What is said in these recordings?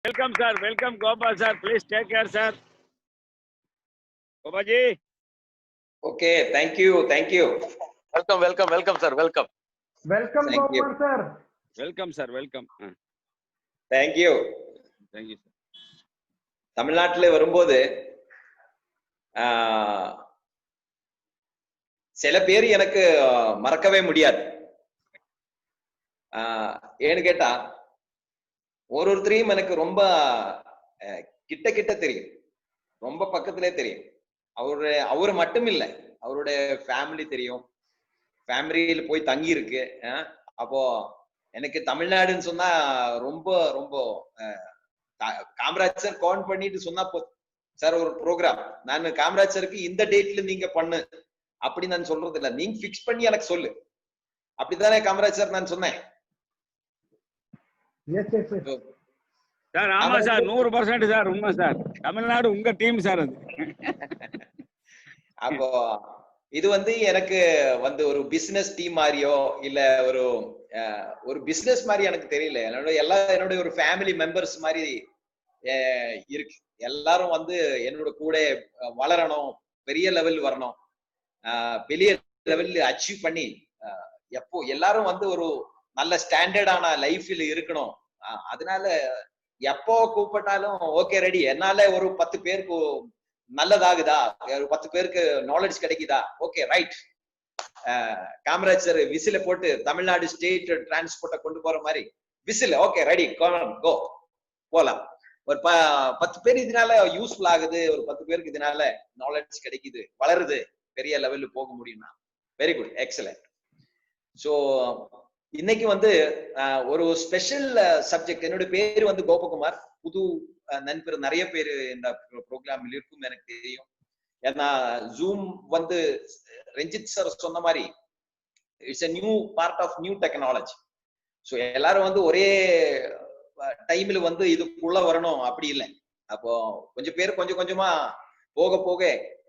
Welcome, sir. Welcome, Gopal, sir. Please take care, sir. Gopaji. Okay, thank you, thank you. Welcome, sir. Welcome. Welcome, Thank you. Gopal sir. Welcome, sir. Welcome. Thank you. Thank you, sir. தமிழ்நாட்டில் வரும்போது சில பேர் எனக்கு மறக்கவே முடியாது. ஏன்னு கேட்டா ஒருத்தரையும் எனக்கு ரொம்ப கிட்ட கிட்ட தெரியும், ரொம்ப பக்கத்திலே தெரியும். அவரு மட்டும் இல்ல, அவருடைய ஃபேமிலி தெரியும், ஃபேமிலியில போய் தங்கி இருக்கு. அப்போ எனக்கு தமிழ்நாடுன்னு சொன்னா ரொம்ப ரொம்ப காமராஜ் சார் கால் பண்ணிட்டு சொன்னா போதும், சார் ஒரு ப்ரோக்ராம் நான் காமராஜ் சாருக்கு இந்த டேட்ல நீங்க பண்ணு அப்படி நான் சொல்றது இல்ல, நீங்க பிக்ஸ் பண்ணி எனக்கு சொல்லு. அப்படித்தானே காமராஜ் சார் நான் சொன்னேன். சார் ஆமா சார், 100% சார், உண்மை சார். தமிழ்நாடு உங்க டீம் சார் அது. அப்போ இது எனக்கு ஒரு பிசினஸ் டீம் மாதிரியோ இல்ல ஒரு பிசினஸ் மாதிரி எனக்கு தெரியல. என்னுடைய ஒரு ஃபேமிலி மெம்பர்ஸ் மாதிரி இருக்கு. எல்லாரும் என்னோட கூட வளரணும், பெரிய லெவல் வரணும், பெரிய லெவல் அச்சீவ் பண்ணி எப்போ எல்லாரும் ஒரு நல்ல ஸ்டாண்டர்டான லைஃப்ல இருக்கணும். அதனால எப்போ கூப்பிட்டாலும் ஓகே ரெடி. என்னால ஒரு 10 பேருக்கு நல்லதாகுதா, ஒரு 10 பேருக்கு நாலேஜ் கிடைக்குதா, ஓகே ரைட். காமராஜ் சார் விசில போட்டு தமிழ்நாடு ஸ்டேட் டிரான்ஸ்போர்ட்டை கொண்டு போற மாதிரி விசில், ஓகே ரெடி, கோ போலாம். ஒரு 10 பேர் இதனால யூஸ்ஃபுல் ஆகுது, ஒரு 10 பேருக்கு இதனால நாலேஜ் கிடைக்குது, வளருது, பெரிய லெவல்ல போக முடியும்னா வெரி குட், எக்ஸலென்ட். சோ இன்னைக்கு ஒரு ஸ்பெஷல் சப்ஜெக்ட். என்னோட பேரு கோபகுமார். புது நண்பர் நிறைய பேர் இந்த ப்ரோக்ராமில் இருக்கும் எனக்கு தெரியும். ஏன்னா ஜூம் ரஞ்சித் சார் சொன்ன மாதிரி it's a new part of new technology. So எல்லாரும் ஒரே டைம்ல இதுக்குள்ள வரணும் அப்படி இல்லை. அப்போ கொஞ்சம் பேர் கொஞ்சம் கொஞ்சமா போக போக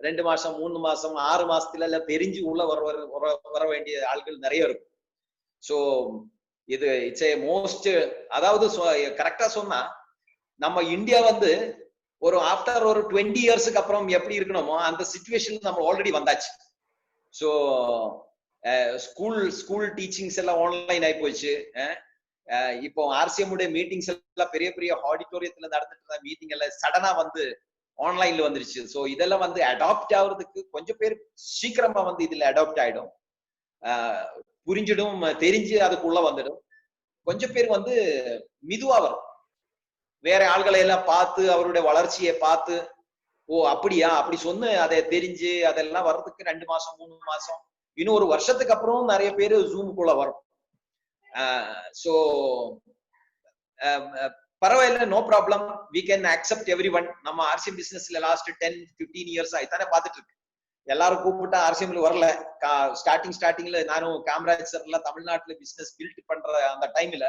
2 மாசம் 3 மாசம் 6 மாசத்துல எல்லாம் தெரிஞ்சு உள்ள வர வேண்டிய ஆட்கள் நிறைய இருக்கும். ஸோ இது இட்ஸ் ஏ மோஸ்ட், அதாவது கரெக்டா சொன்னா நம்ம இந்தியா ஒரு ஆஃப்டர் ஒரு 20 இயர்ஸ்க்கு அப்புறம் எப்படி இருக்கணுமோ அந்த சிச்சுவேஷன் நம்ம ஆல்ரெடி வந்தாச்சு. ஸோ ஸ்கூல் டீச்சிங்ஸ் எல்லாம் ஆன்லைன் ஆகி போச்சு. இப்போ RCM உடைய மீட்டிங்ஸ் எல்லாம் பெரிய பெரிய ஆடிட்டோரியத்துல நடந்துட்டு இருந்த மீட்டிங் எல்லாம் சடனா ஆன்லைன்ல வந்துருச்சு. ஸோ இதெல்லாம் அடாப்ட் ஆகுறதுக்கு கொஞ்சம் பேர் சீக்கிரமா இதுல அடாப்ட் ஆயிடும், புரிஞ்சிடும், தெரிஞ்சு அதுக்குள்ள வந்துடும். கொஞ்சம் பேர் மிதுவா வரும், வேற ஆள்களை எல்லாம் பார்த்து அவருடைய வளர்ச்சியை பார்த்து ஓ அப்படியா அப்படி சொன்னு அதை தெரிஞ்சு அதெல்லாம் வர்றதுக்கு 2 மாசம் 3 மாசம் இன்னும் ஒரு வருஷத்துக்கு அப்புறம் நிறைய பேரு ஜூமுக்குள்ள வரும். சோ பரவாயில்ல, no problem, we can accept every one. நம்ம RCM பிசினஸ்ல லாஸ்ட் 10-15 இயர்ஸ் ஆயித்தானே பார்த்துட்டு இருக்கு. எல்லாரும் கூப்பிட்டா RCMல வரல. ஸ்டார்டிங்ல நானும் காமராஜ் சார் எல்லாம் தமிழ்நாட்டுல பிசினஸ் பில்ட் பண்ற அந்த டைம்ல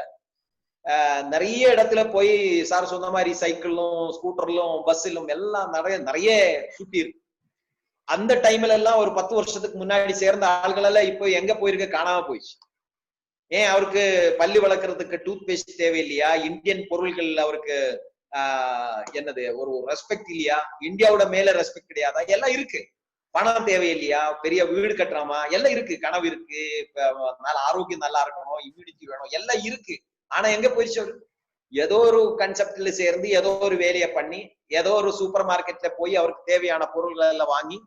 நிறைய இடத்துல போய் சார் சொன்ன மாதிரி சைக்கிளும் ஸ்கூட்டர்லும் பஸ்ஸிலும் எல்லாம் நிறைய சுத்தி இருக்கு. அந்த டைம்ல எல்லாம் ஒரு 10 வருஷத்துக்கு முன்னாடி சேர்ந்த ஆள்கள் எல்லாம் இப்போ எங்க போயிருக்க, காணாம போயிடுச்சு. ஏன் அவருக்கு பல்லு வளர்க்கறதுக்கு டூத் பேஸ்ட் தேவையில்லையா? இந்தியன் பொருள்கள் அவருக்கு என்னது ஒரு ரெஸ்பெக்ட் இல்லையா? இந்தியாவோட மேல ரெஸ்பெக்ட் கிடையாதா? எல்லாம் இருக்கு. பணம் தேவையில்லையா? பெரிய வீடு கட்டுறாமா? எல்லாம் இருக்கு. கனவு இருக்கு, நல்ல ஆரோக்கியம் நல்லா இருக்கணும், இம்யூனிட்டி வேணும், எல்லாம் இருக்கு. ஆனா எங்க போயிடுச்சு அவரு? ஏதோ ஒரு கன்செப்ட்ல சேர்ந்து ஏதோ ஒரு வேலையை பண்ணி ஏதோ ஒரு சூப்பர் மார்க்கெட்ல போய் அவருக்கு தேவையான பொருள்கள் எல்லாம் வாங்கி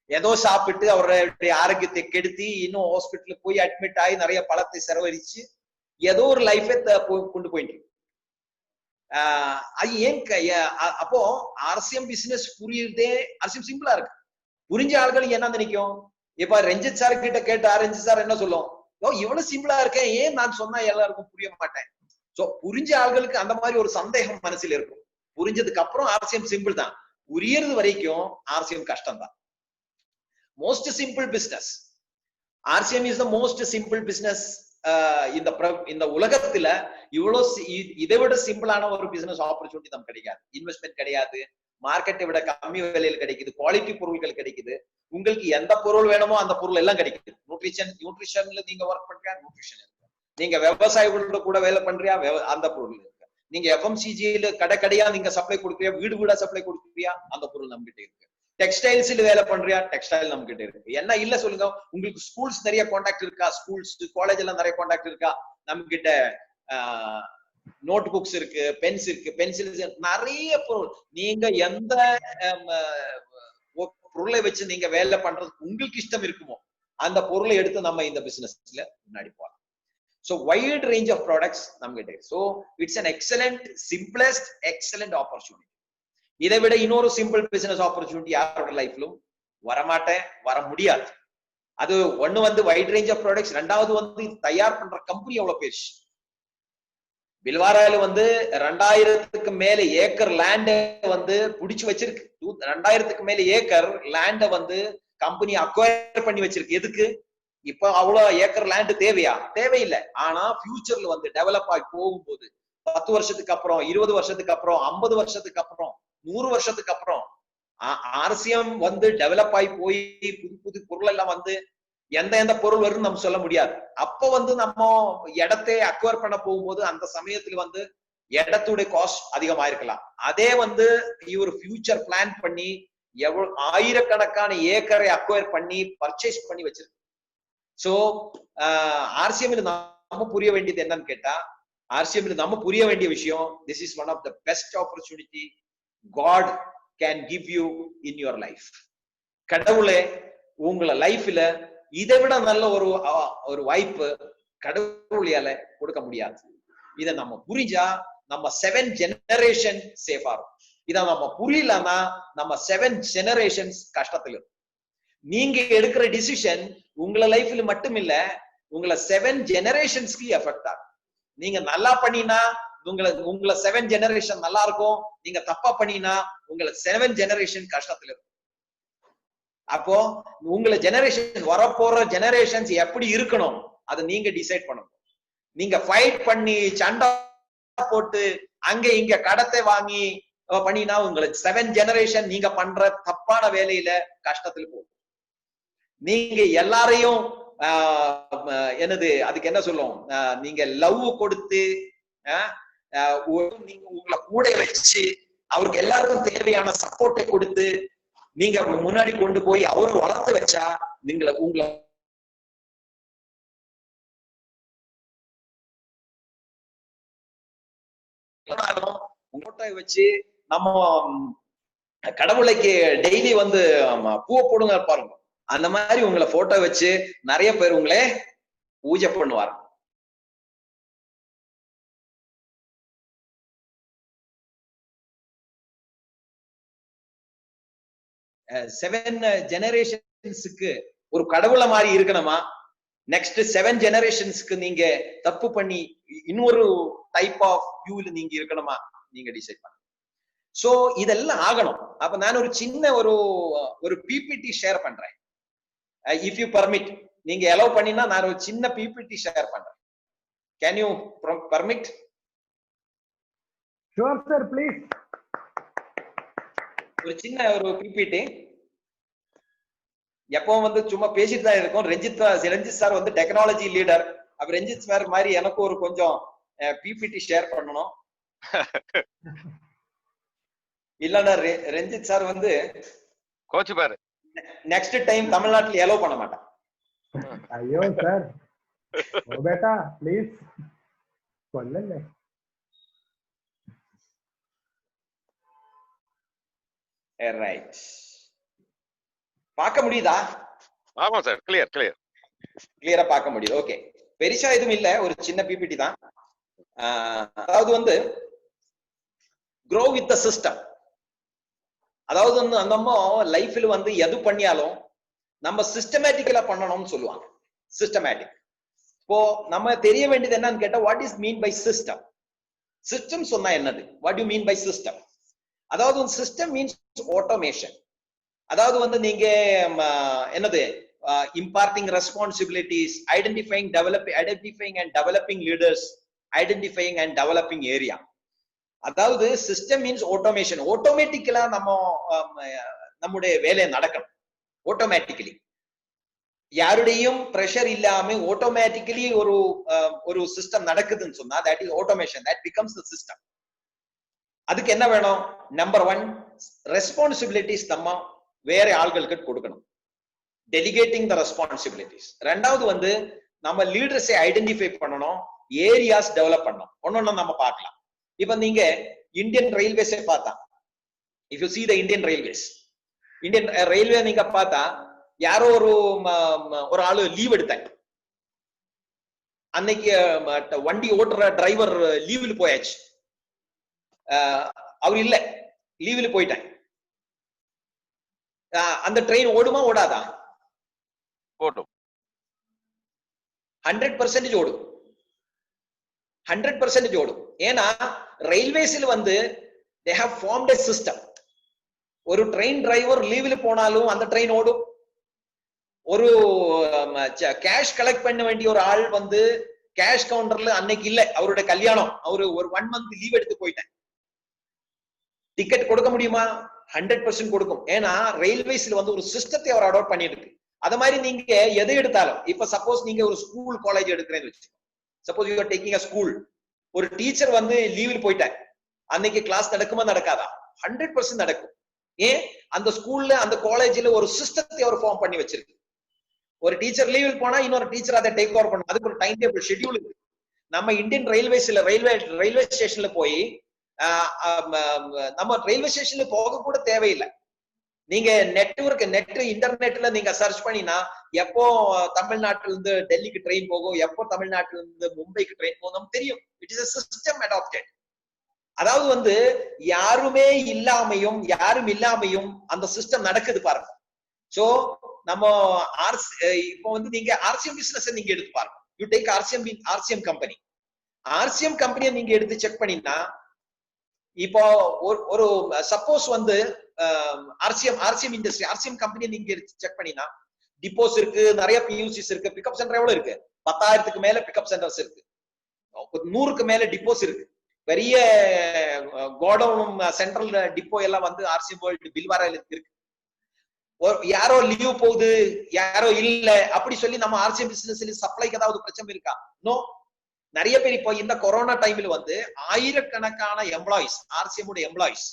ஏதோ சாப்பிட்டு அவருடைய ஆரோக்கியத்தை கெடுத்தி இன்னும் ஹாஸ்பிட்டலுக்கு போய் அட்மிட் ஆகி நிறைய பணத்தை செலவழிச்சு ஏதோ ஒரு லைஃபை கொண்டு போயிட்டு. அது ஏன் அப்போ RCM பிசினஸ் புரியுதே, RCM சிம்பிளா இருக்கு. புரிஞ்ச ஆள்கள் என்ன நினைக்கும்? இப்ப ரஞ்சித் சார் கிட்ட கேட்டா ரஞ்சித் சார் என்ன சொல்லும்? இவ்வளவு சிம்பிளா இருக்கேன், ஏன் நான் சொன்னா எல்லாருக்கும் புரிய மாட்டேன். சோ புரிஞ்ச ஆள்களுக்கு அந்த மாதிரி ஒரு சந்தேகம் மனசுல இருக்கும். புரிஞ்சதுக்கு அப்புறம் RCM சிம்பிள் தான், புரியறது வரைக்கும் RCM கஷ்டம் தான். Most simple business RCM is the most simple business இந்த உலகத்துல. இவ்வளவு இதை விட சிம்பிளான ஒரு பிசினஸ் ஆப்பர்ச்சுனிட்டி நமக்கு கிடைக்காது. இன்வெஸ்ட்மெண்ட் கிடையாது, மார்க்கெட்டை விட கம்மி விலையில் கிடைக்குது, குவாலிட்டி பொருட்கள் கிடைக்குது, உங்களுக்கு எந்த பொருள் வேணுமோ அந்த பொருள் எல்லாம் கிடைக்குது. நியூட்ரிஷன்ல நீங்க ஒர்க் பண்றியா, நியூட்ரிஷன் இருக்கு. நீங்க விவசாயிகளோட கூட வேலை பண்றியா, அந்த பொருள் இருக்கு. நீங்க எஃப்எம்சிஜியில கடையா நீங்க சப்ளை கொடுக்குறியா, வீடு வீடா சப்ளை கொடுக்குறியா, அந்த பொருள் நம்ம கிட்ட இருக்கு. டெக்ஸ்டைல்ஸ்ல வேலை பண்றியா, டெக்ஸ்டைல் நம்ம கிட்ட இருக்கு. என்ன இல்ல சொல்லுங்க. உங்களுக்கு ஸ்கூல்ஸ் நிறைய கான்டாக்ட் இருக்கா, ஸ்கூல்ஸ் காலேஜ் எல்லாம் நிறைய கான்டாக்ட் இருக்கா, நம்ம கிட்ட நோட் புக்ஸ் இருக்கு, பென்ஸ் இருக்கு, பென்சில்ஸ், நிறைய பொருள். நீங்க எந்த பொருளை வச்சு நீங்க வேலை பண்றது உங்களுக்கு இஷ்டம் இருக்குமோ அந்த பொருளை எடுத்து நம்ம இந்த பிசினஸ்ல முன்னாடி போகலாம். So wide range of products namkitte. So it's an excellent, simplest, excellent opportunity. இதை விட இன்னொரு சிம்பிள் பிசினஸ் ஆப்பர்ச்சுனிட்டி யாரோட லைஃப்லும் வரமாட்டேன், வர முடியாது. அது ஒண்ணு வந்து வைட் ரேஞ்ச் ஆஃப் ப்ராடக்ட்ஸ், ரெண்டாவது வந்து தயார் பண்ற கம்பெனி எவ்வளவு பெருசு. பில்வாரால வந்து 2000க்கு மேல ஏக்கர் லேண்ட வந்து புடிச்சு வச்சிருக்கு. 2000க்கு மேல ஏக்கர் லேண்ட வந்து கம்பெனி அக்வயர் பண்ணி வச்சிருக்கு. எதுக்கு? இப்ப அவ்வளவு ஏக்கர் லேண்ட் தேவையா? தேவையில்லை. ஆனா ஃபியூச்சர்ல வந்து டெவலப் ஆகி போகும்போது 10 வருஷத்துக்கு அப்புறம், 20 வருஷத்துக்கு அப்புறம், 50 வருஷத்துக்கு அப்புறம், 100 வருஷத்துக்கு அப்புறம் ஆர்சிஎம் வந்து டெவலப் ஆகி போய் புது புது பொருள் எல்லாம் வந்து எந்த பொருள் வரும்னு நம்ம சொல்ல முடியாது. அப்ப வந்து நம்ம இடத்தை அக்வயர் பண்ண போகும்போது அந்த சமயத்துல வந்து இடத்துடைய காஸ்ட் அதிகமாயிருக்கலாம். அதே வந்து இவர் ஃபியூச்சர் பிளான் பண்ணி எவ்வளவு ஆயிரக்கணக்கான ஏக்கரை அக்வயர் பண்ணி பர்ச்சேஸ் பண்ணி வச்சிருக்கு. சோ ஆர்சிஎம்ல நம்ம புரிய வேண்டியது என்னன்னு கேட்டா, ஆர்சிஎம்ல நம்ம புரிய வேண்டிய விஷயம், this is one of the best opportunity God can give you in your life. கடவுளே உங்களை லைஃப்ல இதை விட நல்ல ஒரு வாய்ப்பு கடவுளால கொடுக்க முடியாது. இதை நம்ம புரிஞ்சா நம்ம 7 ஜெனரேஷன் சேஃபா இருக்கும். இதை நம்ம புரியலன்னா நம்ம 7 ஜெனரேஷன்ஸ் கஷ்டத்துல இருக்கும். நீங்க எடுக்கிற டிசிஷன் உங்களை லைஃப்ல மட்டும் இல்ல, உங்களை 7 ஜெனரேஷன்ஸ்க்கு எஃபெக்ட் ஆகும். நீங்க நல்லா பண்ணினா உங்களை 7 ஜெனரேஷன் நல்லா இருக்கும். நீங்க தப்பா பண்ணினா உங்களை 7 ஜெனரேஷன் கஷ்டத்துல இருக்கும். அப்போ உங்களை ஜெனரேஷன் வரப்போற ஜெனரேஷன்ஸ் எப்படி இருக்கணும் அதை நீங்க டிசைட் பண்ணணும். நீங்க ஃபைட் பண்ணி சண்டை போட்டு அங்க இங்க கடத்தை வாங்கி பண்ணினா உங்களை 7 ஜெனரேஷன் நீங்க பண்ற தப்பான வேலையில கஷ்டத்துல போகும். நீங்க எல்லாரையும் என்னது அதுக்கு என்ன சொல்லும், நீங்க லவ் கொடுத்து நீங்க உங்களை கூட வச்சு அவருக்கு எல்லாருக்கும் தேவையான சப்போர்ட்டை கொடுத்து நீங்க முன்னாடி கொண்டு போய் அவரு வளர்த்து வச்சா நீங்க உங்களை வச்சு நம்ம கடவுளைக்கு டெய்லி வந்து பூவை போடுங்க பாருங்க, அந்த மாதிரி உங்களை போட்டோ வச்சு நிறைய பேர் உங்களே பூஜை பண்ணுவார். செவன் ஜெனரேஷன்ஸுக்கு ஒரு கடவுளை மாதிரி இருக்கணுமா, நெக்ஸ்ட் 7 ஜெனரேஷன்ஸ்க்கு நீங்க தப்பு பண்ணி இன்னொரு டைப் ஆஃப் வியூல நீங்க இருக்கணுமா, நீங்க டிசைட் பண்ணுங்க. சோ இதெல்லாம் ஆகணும். அப்ப நான் ஒரு சின்ன ஒரு பிபிடி ஷேர் பண்றேன். இஃப் யூ பர்மிட், நீங்க அலோவ் பண்ணினா நான் ஒரு சின்ன பிபிடி ஷேர் பண்றேன். Can you permit? Sure sir, please. ஒரு சின்ன ஒரு பிபிடி. எப்பவும் வந்து சும்மா பேசிட்டு தான் இருக்கும். ரஞ்சித் சார் வந்து டெக்னாலஜி லீடர். அப்ப ரஞ்சித் சார் மாதிரி எனக்கு ஒரு கொஞ்சம் பிபிடி ஷேர் பண்ணணும். இல்லன்னா ரஞ்சித் சார் வந்து கோச்சு பாரு, நெக்ஸ்ட் டைம் தமிழ்நாட்டுல அலோவ் பண்ண மாட்டான். ஐயோ சார், பேட்டா ப்ளீஸ் சொல்லல. ரைட், பார்க்க முடியுதா? ஆமா சார், கிளியரா பார்க்க முடியுது. ஓகே, பெருசா எதுவும் இல்ல, ஒரு சின்ன பிபிடி தான். அதாவது வந்து grow with the system. அதாவது வந்து நம்ம லைஃப்ல வந்து எது பண்ணியாலும் நம்ம சிஸ்டமேட்டிக்கலா பண்ணணும்னு சொல்லுவாங்க. சிஸ்டமேட்டிக். இப்போ நம்ம தெரிய வேண்டியது என்னன்னு கேட்டா, what is mean by system? System சொன்னா என்னது? What you mean by system? அதாவது சிஸ்டம் மீன்ஸ் ஆட்டோமேஷன். அதாவது வந்து நீங்க என்னது, imparting responsibilities, identifying and developing leaders, identifying and developing area. அதாவது சிஸ்டம் மீன்ஸ் ஆட்டோமேஷன். ஆட்டோமேட்டிக்கலா நம்முடைய வேலை நடக்கணும். ஆட்டோமேட்டிக்கலி யாருடையும் பிரஷர் இல்லாம ஆட்டோமேட்டிக்கலி ஒரு சிஸ்டம் நடக்குதுன்னு சொன்னா, that is automation. That becomes the system. அதுக்கு என்ன வேணும்? நம்பர் 1 ரெஸ்பான்சிபிலிட்டிஸ் நம்ம வேற ஆள்களுக்கு கொடுக்கணும், டெலிகேட்டிங் த ரெஸ்பான்சிபிலிட்டிஸ். ரெண்டாவது வந்து நம்ம லீடர்ஸை ஐடென்டிஃபை பண்ணணும், ஏரியாஸ் டெவலப் பண்ணணும். ஒன்னொன்னு நம்ம பார்க்கலாம். இப்ப நீங்க இந்தியன் ரயில்வேஸை பார்த்தா, if you see the Indian railways, Indian railway நீங்க பார்த்தா யாரோ ஒரு ஆளு லீவ் எடுத்தாங்க. அன்னைக்கு வண்டி ஓட்டுற டிரைவர் லீவ்ல போயாச்சு, அவர் இல்ல, லீவ்ல போயிட்டாங்க. அந்த ட்ரெயின் ஓடுமா ஓடாதா? ஓடும். 100% ஓடும், 100% ஓடும். ஏன்னா ரயில்வேஸ்ல வந்து they have formed a system. ஒரு ட்ரெயின் டிரைவர் லீவ்ல போனாலும் அந்த ட்ரெயின் ஓடும். ஒரு கேஷ் கலெக்ட் பண்ண வேண்டிய ஒரு ஆள் வந்து கேஷ் கவுண்டர்ல அன்னைக்கு இல்ல, அவருடைய கல்யாணம், அவரு ஒரு 1 month லீவ் எடுத்து போயிட்டேன், டிக்கெட் கொடுக்க முடியுமா? 100% கொடுக்கும். ஏன்னா ரயில்வேஸ்ல வந்து ஒரு சிஸ்டத்தை அவர் அடாப்ட் பண்ணிருக்கு. அத மாதிரி நீங்க எதை எடுத்தாலும், இப்ப சப்போஸ் நீங்க ஒரு ஸ்கூல் காலேஜ் எடுக்கிறேன்னு வச்சுக்கோங்க, suppose you are taking a school, ஒரு டீச்சர் வந்து லீவில் போயிட்டாங்க, அன்னைக்கு கிளாஸ் நடக்குமா நடக்காதா? 100% நடக்கும். ஏன்? அந்த ஸ்கூல்ல அந்த காலேஜ்ல ஒரு சிஸ்டத்தை அவர் ஃபார்ம் பண்ணி வச்சிருக்கு. ஒரு டீச்சர் லீவில் போனா இன்னொரு டீச்சர் அதை டேக் ஓவர் பண்ணும், அதுக்கு ஒரு டைம் டேபிள் ஷெட்யூல் இருக்கு. நம்ம இந்தியன் ரயில்வேஸ்ல ரயில்வே ஸ்டேஷன்ல போய் நம்ம ரயில்வே ஸ்டேஷன்ல போக கூட தேவையில்லை. நீங்க நெட் இன்டர்நெட்ல நீங்க சர்ச் பண்ணினா எப்போ தமிழ்நாட்டுல இருந்து டெல்லிக்கு ட்ரெயின் போகும், எப்போ தமிழ்நாட்டுல இருந்து மும்பைக்கு ட்ரெயின் போகும் நமக்கு தெரியும். It is a system adopted. அதாவது வந்து யாரும் இல்லாமையும் அந்த சிஸ்டம் நடக்குது பாருங்க. சோ நம்ம இப்போ வந்து நீங்க ஆர்சிஎம் பிசினஸ் நீங்க எடுத்து பாருங்க. யூ டேக் ஆர்சிஎம் கம்பெனியை நீங்க எடுத்து செக் பண்ணினா, இப்போ ஒரு சப்போஸ் வந்து ஆர்சிஎம் இண்டஸ்ட்ரி, ஆர்சிஎம் கம்பெனியை நீங்க எடுத்து செக் பண்ணினா டிப்போஸ் இருக்கு, நிறைய பியூசிஸ் இருக்கு, பிக்கப் சென்டர் எவ்வளவு இருக்கு? 10,000க்கு மேல பிக்கப் சென்டர்ஸ் இருக்கு, 100க்கு மேல டிப்போஸ் இருக்கு. பெரிய கோடவுன் சென்ட்ரல் டிப்போ எல்லாம் வந்து ஆர்சிஎம் வேர்ல்டு பில்வாரால இருக்கு. யாரோ லீவ் போகுது, யாரோ இல்ல அப்படி சொல்லி நம்ம ஆர்சிஎம் பிசினஸ்ல சப்ளைக்கு ஏதாவது பிரச்சனை இருக்கா? நோ. நிறைய பேர் இப்போ இந்த கொரோனா டைம்ல வந்து ஆயிரக்கணக்கான எம்ப்ளாயிஸ், ஆர்சிஎம் எம்ப்ளாயிஸ்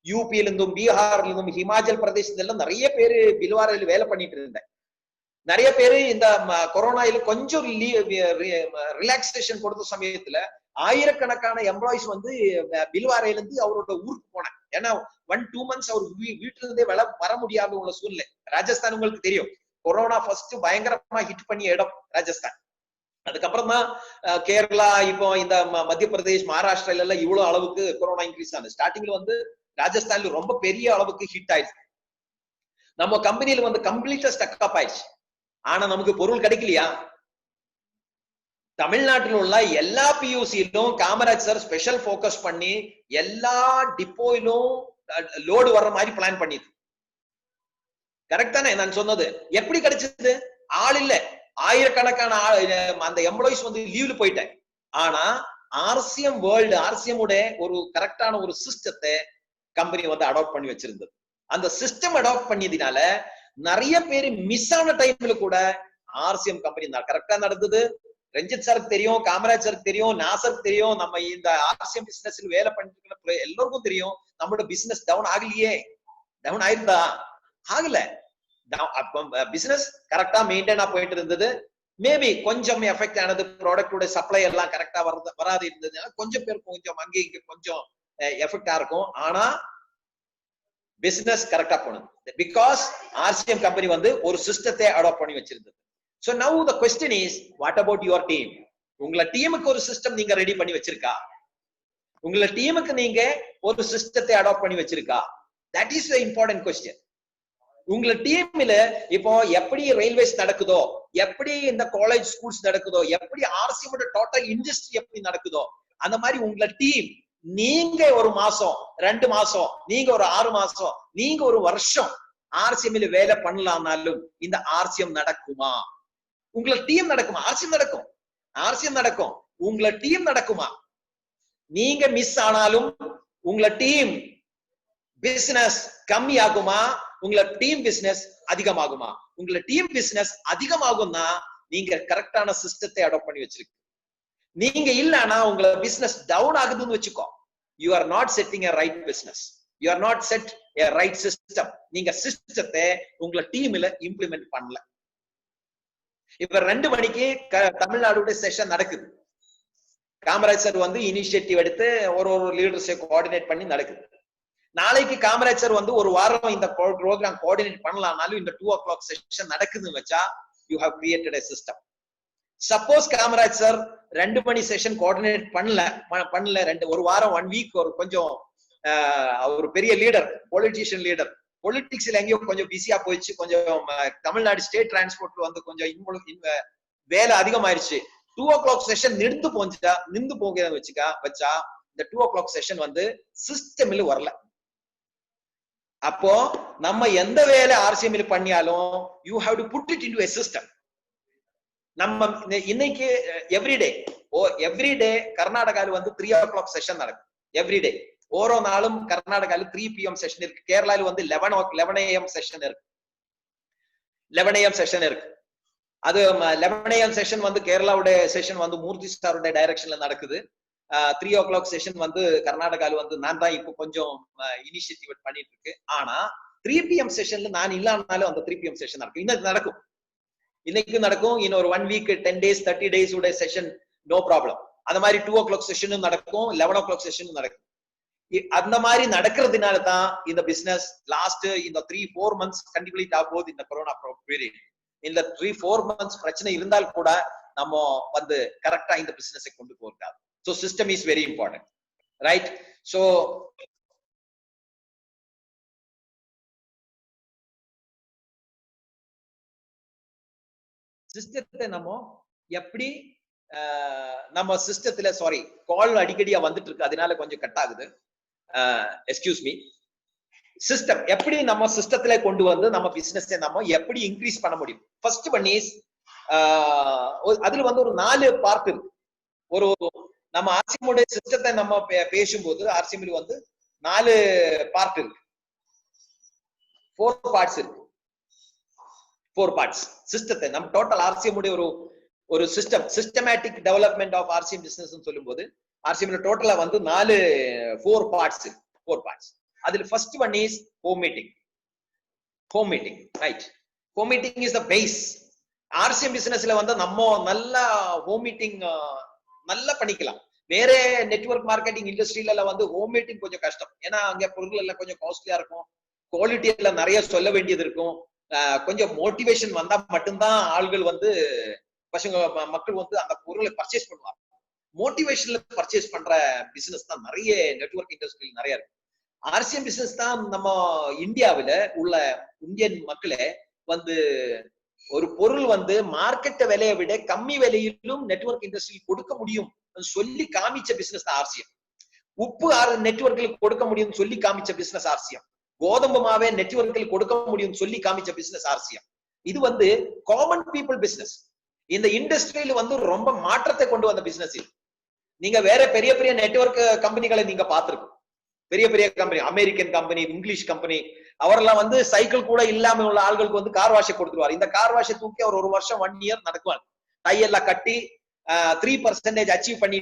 யூபியில இருந்தும் பீகார்ல இருந்தும் ஹிமாச்சல் பிரதேசத்துல எல்லாம் நிறைய பேரு பில்வாரால வேலை பண்ணிட்டு இருந்தேன். நிறைய பேரு இந்த கொரோனால கொஞ்சம் ரிலாக்ஸேஷன் கொடுத்த சமயத்துல ஆயிரக்கணக்கான எம்ப்ளாயிஸ் வந்து பில்வாரையில இருந்து அவரோட ஊருக்கு போனேன். ஏன்னா 1-2 months அவர் வீட்டுல இருந்தே வர முடியாத உள்ள சூழ்நிலை. ராஜஸ்தான் உங்களுக்கு தெரியும், கொரோனா ஃபர்ஸ்ட் பயங்கரமா ஹிட் பண்ணிய இடம் ராஜஸ்தான். அதுக்கப்புறம் தான் கேரளா, இப்போ இந்த மத்திய பிரதேஷ், மகாராஷ்டிரால எல்லாம் இவ்வளவு அளவுக்கு கொரோனா இன்க்ரீஸ் ஆனது. ஸ்டார்டிங்ல வந்து ராஜஸ்தான்ல ரொம்ப பெரிய அளவுக்கு ஹிட் ஆயிடுச்சு. நம்ம கம்பெனியில வந்து கம்ப்ளீட்டா ஸ்டக் அப் ஆயிடுச்சு. ஆனா நமக்கு பொருள் கிடைக்கலையா? தமிழ்நாட்டில் உள்ள எல்லா பியூசிலும் காமராஜ் சார் ஸ்பெஷல் போக்கஸ் பண்ணி எல்லா டிப்போயிலும் லோடு வர்ற மாதிரி பிளான் பண்ணிது. கரெக்ட் தானே நான் சொன்னது? எப்படி கிடைச்சது? ஆள் இல்ல, ஆயிரக்கணக்கான அந்த எம்ப்ளாயிஸ் வந்து லீவ்ல போயிட்டேன். ஆனா ஆர்சிஎம் வேர்ல்டு, ஆர்சிஎம் உடைய ஒரு கரெக்டான ஒரு சிஸ்டத்தை கம்பெனி வந்து அடாப்ட் பண்ணி வச்சிருந்தது. அந்த சிஸ்டம் அடாப்ட் பண்ணியதுனால நிறைய பேர் மிஸ் ஆன டைம்ல கூட ஆர்சிஎம் கம்பெனி கரெக்டா நடந்தது. ரஞ்சித் சாருக்கு தெரியும், காமராஜ் சாருக்கு தெரியும், நாசருக்கு தெரியும், நம்ம இந்த ஆர்சிஎம் பிசினஸ்ல வேலை பண்ணிட்டு எல்லாருக்கும் தெரியும். நம்மளோட பிசினஸ் டவுன் ஆகலையே. டவுன் ஆயிருந்தா? ஆகல. பிசினஸ் கரெக்டா மெயின்டைனா போயிட்டு இருந்தது. மேபி கொஞ்சம் எஃபெக்ட் ஆனது, ப்ராடக்டோட சப்ளை எல்லாம் கரெக்டா வராது இருந்ததுனால கொஞ்சம் பேர் கொஞ்சம் அங்கே இங்க கொஞ்சம் எஃபெக்டா இருக்கும். ஆனா பிசினஸ் கரெக்டா போனது பிகாஸ் ஆர்சிஎம் கம்பெனி வந்து ஒரு சிஸ்டத்தை அடாப்ட் பண்ணி வச்சிருந்தது. So now the question is, what about your team? உங்கள டீமுக்கு ஒரு சிஸ்டம் நீங்க ரெடி பண்ணி வச்சிருக்கா? உங்கள டீமுக்கு நீங்க ஒரு சிஸ்டத்தை அடாப்ட் பண்ணி வச்சிருக்கா? That is the important question. உங்கள டீம்ல இப்போ எப்படி ரயில்வேஸ் நடக்குதோ, எப்படி இந்த காலேஜ் ஸ்கூல்ஸ் நடக்குதோ, எப்படி ஆர்சிஎம் டோட்டல் இண்டஸ்ட்ரி எப்படி நடக்குதோ, அந்த மாதிரி உங்கள டீம், நீங்க ஒரு மாசம் 2 மாசம், நீங்க ஒரு 6 மாசம், நீங்க ஒரு வருஷம் ஆர்சிஎம்ல வேலை பண்ணலாம்னாலும் இந்த ஆர்சிஎம் நடக்குமா? உங்கள டீம் நடக்குமா? ஆர்சிஎம் நடக்கும், ஆர்சிஎம் நடக்கும். உங்கள டீம் நடக்குமா? நீங்க மிஸ் ஆனாலும் உங்கள டீம் பிசினஸ் கம்மி ஆகுமா? உங்கள டீம் பிசினஸ் அதிகமாகுமா? உங்கள டீம் பிசினஸ் அதிகமாகும்னா நீங்க கரெக்டான சிஸ்டத்தை அடாப்ட் பண்ணி வச்சிருக்கு. நீங்க இல்லனா உங்கள பிசினஸ் டவுன் ஆகுதுன்னு வச்சுக்கோ. you are not setting a right business, you are not set a right system. நீங்க சிஸ்டத்தை உங்க டீம்ல இம்ப்ளிமெண்ட் பண்ணல. இப்ப 2 மணிக்கு தமிழ்நாடு செஷன் நடக்குது. காமராஜ் சார் வந்து இனிஷியேட்டிவ் எடுத்து ஒரு லீடர்ஸை கோஆர்டினேட் பண்ணி நடக்குது. நாளைக்கு காமராஜ் சார் வந்து ஒரு வாரம் இந்த ப்ரோக்ராம் கோஆர்டினேட் பண்ணலாம்னாலும் இந்த 2 o'clock செஷன் நடக்குதுன்னு வச்சா you have created a system. Suppose Kamaraj sir 2 மணி செஷன் கோஆர்டினேட் பண்ணல ஒரு வாரம் 1 வீக் ஒரு கொஞ்சம் ஒரு பெரிய லீடர், பொலிட்டிஷியன் லீடர், பொலிட்டிக்ஸ்ல எங்கேயோ கொஞ்சம் பிஸியா போயிடுச்சு, கொஞ்சம் தமிழ்நாடு ஸ்டேட் டிரான்ஸ்போர்ட்ல வந்து கொஞ்சம் வேலை அதிகமாயிருச்சு, 2 o'clock செஷன் நின்று போகிறத வச்சா இந்த 2 o'clock செஷன் வந்து சிஸ்டம்ல வரல. அப்போ நம்ம எந்த வேலை ஆர்சிஎம்ல பண்ணியாலும் you have to put it into a system. நம்ம இன்னைக்கு எவ்ரிடே கர்நாடகால வந்து 3 o'clock செஷன் நடக்கும். எவ்ரிடே ஓரோ நாளும் கர்நாடகால 3 PM செஷன் இருக்கு. கேரளால வந்து 11 AM செஷன் இருக்கு. 11 AM செஷன் இருக்கு. அது 11 AM செஷன் வந்து கேரளாவோட செஷன் வந்து மூர்த்தி சாரோட டைரக்ஷன்ல நடக்குது. 3 o'clock செஷன் வந்து கர்நாடகால வந்து நான் தான் இப்போ கொஞ்சம் இனிஷியேட்டிவ் பண்ணிட்டு இருக்கு. ஆனா 3 PM செஷன்ல நான் இல்லாமனாலும் அந்த 3 PM செஷன் நடக்கும். இன்னைக்கு நடக்கும். இன்னும் ஒரு 1 week 10 days 30 days உடைய செஷன் நோ ப்ராப்ளம். அந்த மாதிரி 2 o'clock செஷனும் நடக்கும், 11 o'clock செஷனும் நடக்கும். அந்த மாதிரி நடக்கிறதுனால தான் இந்த பிசினஸ் லாஸ்ட் இந்த 3-4 months கண்டினியூ ஆகுது. இந்த கொரோனா பீரியட் இந்த 3-4 months பிரச்சனை இருந்தால் கூட நம்ம வந்து கரெக்டா இந்த பிசினஸை கொண்டு போறாங்க. So system is very important, right? So சிஸ்டத்தை நம்ம எப்படி நம்ம சிஸ்டத்துல கால் அடிக்கடியா வந்துட்டு இருக்கு, அதனால கொஞ்சம் கட் ஆகுது. Excuse me. சிஸ்டம் எப்படி நம்ம சிஸ்டத்துல கொண்டு வந்து நம்ம பிசினஸ் நம்ம எப்படி இன்க்ரீஸ் பண்ண முடியும்? ஃபர்ஸ்ட் ஒன் இஸ் அதுல வந்து ஒரு 4 பார்ட் இருக்கு. ஒரு நம்ம ஆர்சிஎம் சிஸ்டத்தை நம்ம பேசும்போது ஆர்சிஎம்ல வந்து 4 பார்ட் இருக்கு, 4 பார்ட்ஸ் இருக்கு. 4 பார்ட்ஸ் சிஸ்டத்தை நம்ம டோட்டல் ஆர்சிஎம் ஒரு systematic development of RCM business சொல்லும்போது ஆர்சிஎம்ல டோட்டலா வந்து 4 பார்ட்ஸ் இருக்கு. 4 பார்ட்ஸ். அதுல first one is home meeting. Right? Home meeting is the base. RCM பிசினஸ்ல வந்து நம்ம நல்லா ஹோம் மீட்டிங் நல்லா பண்ணிக்கலாம். வேற நெட்வொர்க் மார்க்கெட்டிங் இண்டஸ்ட்ரியில வந்து ஹோம் மீட்டிங் கொஞ்சம் கஷ்டம். ஏன்னா அங்க பொருட்கள் எல்லாம் கொஞ்சம் காஸ்ட்லியா இருக்கும், குவாலிட்டி எல்லாம் நிறைய சொல்ல வேண்டியது இருக்கும். கொஞ்சம் மோட்டிவேஷன் வந்தா மட்டும்தான் ஆள்கள் வந்து மக்கள் வந்து அந்த பொருளை பர்ச்சேஸ் பண்ணுவாங்க. மோட்டிவேஷன்ல பர்ச்சேஸ் பண்ற பிசினஸ் தான் நிறைய நெட்வொர்க் இண்டஸ்ட்ரியில் நிறைய இருக்கு. ஆர்சிஎம் பிசினஸ் தான் நம்ம இந்தியாவில உள்ள இந்தியன் மக்களே வந்து ஒரு பொருள் வந்து மார்க்கெட் விலையை விட கம்மி விலையிலும் நெட்வொர்க் இண்டஸ்ட்ரியில் கொடுக்க முடியும் சொல்லி காமிச்ச பிசினஸ் தான் ஆர்சிஎம். உப்பு நெட்வொர்க்கில் கொடுக்க முடியும் சொல்லி காமிச்ச பிசினஸ் ஆர்சிஎம். கோதம்பு மாவே நெட்வொர்க்கில் கொடுக்க முடியும் சொல்லி காமிச்ச பிசினஸ் ஆர்சிஎம். இது வந்து காமன் பீப்புள் பிசினஸ். இந்த இண்டஸ்ட்ரியில வந்து ரொம்ப மாற்றத்தை கொண்டு வந்த பிசினஸ் இது. நீங்க வேற பெரிய பெரிய நெட்வொர்க் கம்பெனிகளை நீங்க பார்த்திருக்கோம். பெரிய பெரிய company, American company, English company, அவரெல்லாம் வந்து சைக்கிள் கூட இல்லாம உள்ள ஆள்களுக்கு வந்து கார் வாஷை கொடுத்துருவார். இந்த கார் வாஷை தூக்கி அவர் ஒரு வருஷம் 1 year நடக்குவார். டை எல்லாம் கட்டி 3% அச்சீவ் பண்ணி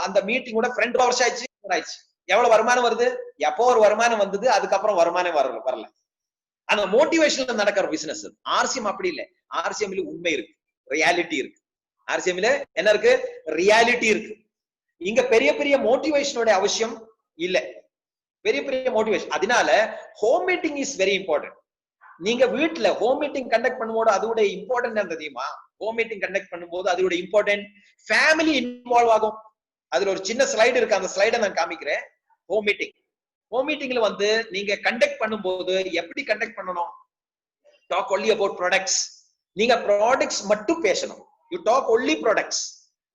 அந்த மீட்டிங் கூட 2 வருஷம் ஆயிடுச்சு. எவ்வளவு வருமானம் வருது? எப்போ ஒரு வருமானம் வந்தது, அதுக்கப்புறம் வருமானம் வரல. அந்த மோட்டிவேஷன்ல நடக்கிற பிசினஸ். ஆர்சிஎம் அப்படி இல்லை. ஆர்சிஎம்ல உண்மை இருக்கு, ரியாலிட்டி இருக்கு. ஆர்சிஎம்ல என்ன இருக்கு? ரியாலிட்டி இருக்கு. இங்க பெரிய பெரிய மோட்டிவேஷனோட அவசியம் இல்ல. பெரிய பெரிய மோட்டிவேஷன். அதனால home meeting is very important. நீங்க வீட்டுல ஹோம் மீட்டிங் கண்டக்ட் பண்ணும்போது அதோட இம்பார்ட்டன்ட் என்ன தெரியுமா? ஹோம் மீட்டிங் கண்டக்ட் பண்ணும்போது அதோட இம்பார்ட்டன்ட் ஃபேமிலி இன்வால்வ் ஆகும். அதுல ஒரு சின்ன ஸ்லைடு இருக்கு, அந்த ஸ்லைடை நான் காமிக்கிறேன். ஹோம் மீட்டிங்ல வந்து நீங்க கண்டக்ட் பண்ணும்போது எப்படி கண்டக்ட் பண்ணணும்? Talk only about products. நீங்க ப்ராடக்ட்ஸ் மட்டும் பேசணும். You talk only products.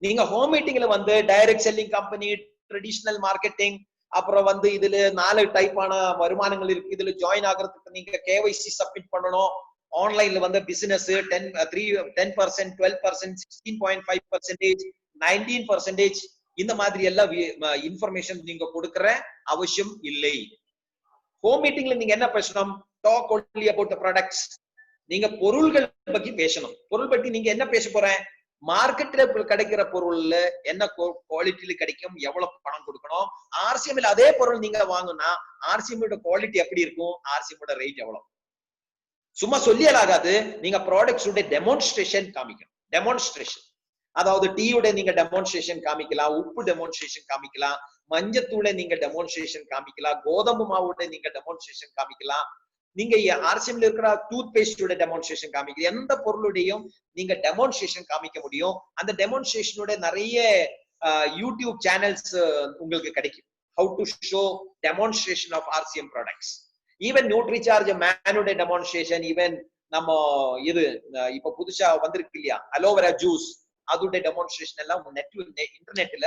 நீங்க ஹோம் மீட்டிங்ல வந்து direct selling company, traditional marketing, அப்புறம் வந்து இதுல 4 டைப்பான வருமானங்கள் இருக்கு. இதுல ஜாயின் ஆகிறதுக்கு நீங்க கேவைசி சப்மிட் பண்ணணும். ஆன்லைன்ல வந்து பிசினஸ் 10%, 12%, 16.5%, 19%, இந்த மாதிரி எல்லாம் இன்ஃபர்மேஷன் நீங்க கொடுக்கிற அவசியம் இல்லை. ஹோம் மீட்டிங்ல நீங்க என்ன பேசணும்? Talk only about the products. நீங்க பொருள்கள் பத்தி பேசணும். பொருள் பத்தி நீங்க என்ன பேச போறேன்? மார்க்கெட்ல கிடைக்கிற பொருள்ல என்ன குவாலிட்டியில கிடைக்கும், எவ்வளவு பணம் கொடுக்கணும். ஆர்சிஎம்ல அதே பொருள் நீங்க வாங்கினா ஆர்சிஎம் குவாலிட்டி எப்படி இருக்கும், ஆர்சிஎம் ரேட் எவ்வளவு. சும்மா சொல்லியலாகாது. நீங்க ப்ராடக்ட்ஸ் உடைய டெமான்ஸ்ட்ரேஷன் காமிக்கணும். டெமான்ஸ்ட்ரேஷன் அதாவது டீயோட நீங்க டெமான்ஸ்ட்ரேஷன் காமிக்கலாம், உப்பு டெமான்ஸ்ட்ரேஷன் காமிக்கலாம், மஞ்சத்தூளை நீங்க டெமான்ஸ்ட்ரேஷன் காமிக்கலாம், கோதம்பு மாவோட நீங்க டெமான்ஸ்ட்ரேஷன் காமிக்கலாம், நீங்க ஆர்சிஎம்ல இருக்கிற டூத் பேஸ்டோட டெமான்ஸ்ட்ரேஷன் காமிக்கலாம். எந்த பொருளுடையும் நீங்க டெமான்ஸ்ட்ரேஷன் காமிக்க முடியும். அந்த டெமான்ஸ்ட்ரேஷனோட நிறைய யூடியூப் சேனல்ஸ் உங்களுக்கு கிடைக்கும். How to show demonstration of RCM products. Even Nutricharge மேனோட டெமான்ஸ்ட்ரேஷன், ஈவன் நம்ம இது இப்ப புதுசா வந்திருக்கு இல்லையா அலோவேரா ஜூஸ், அதோட டெமான்ஸ்ட்ரேஷன் எல்லாம் இன்டர்நெட்ல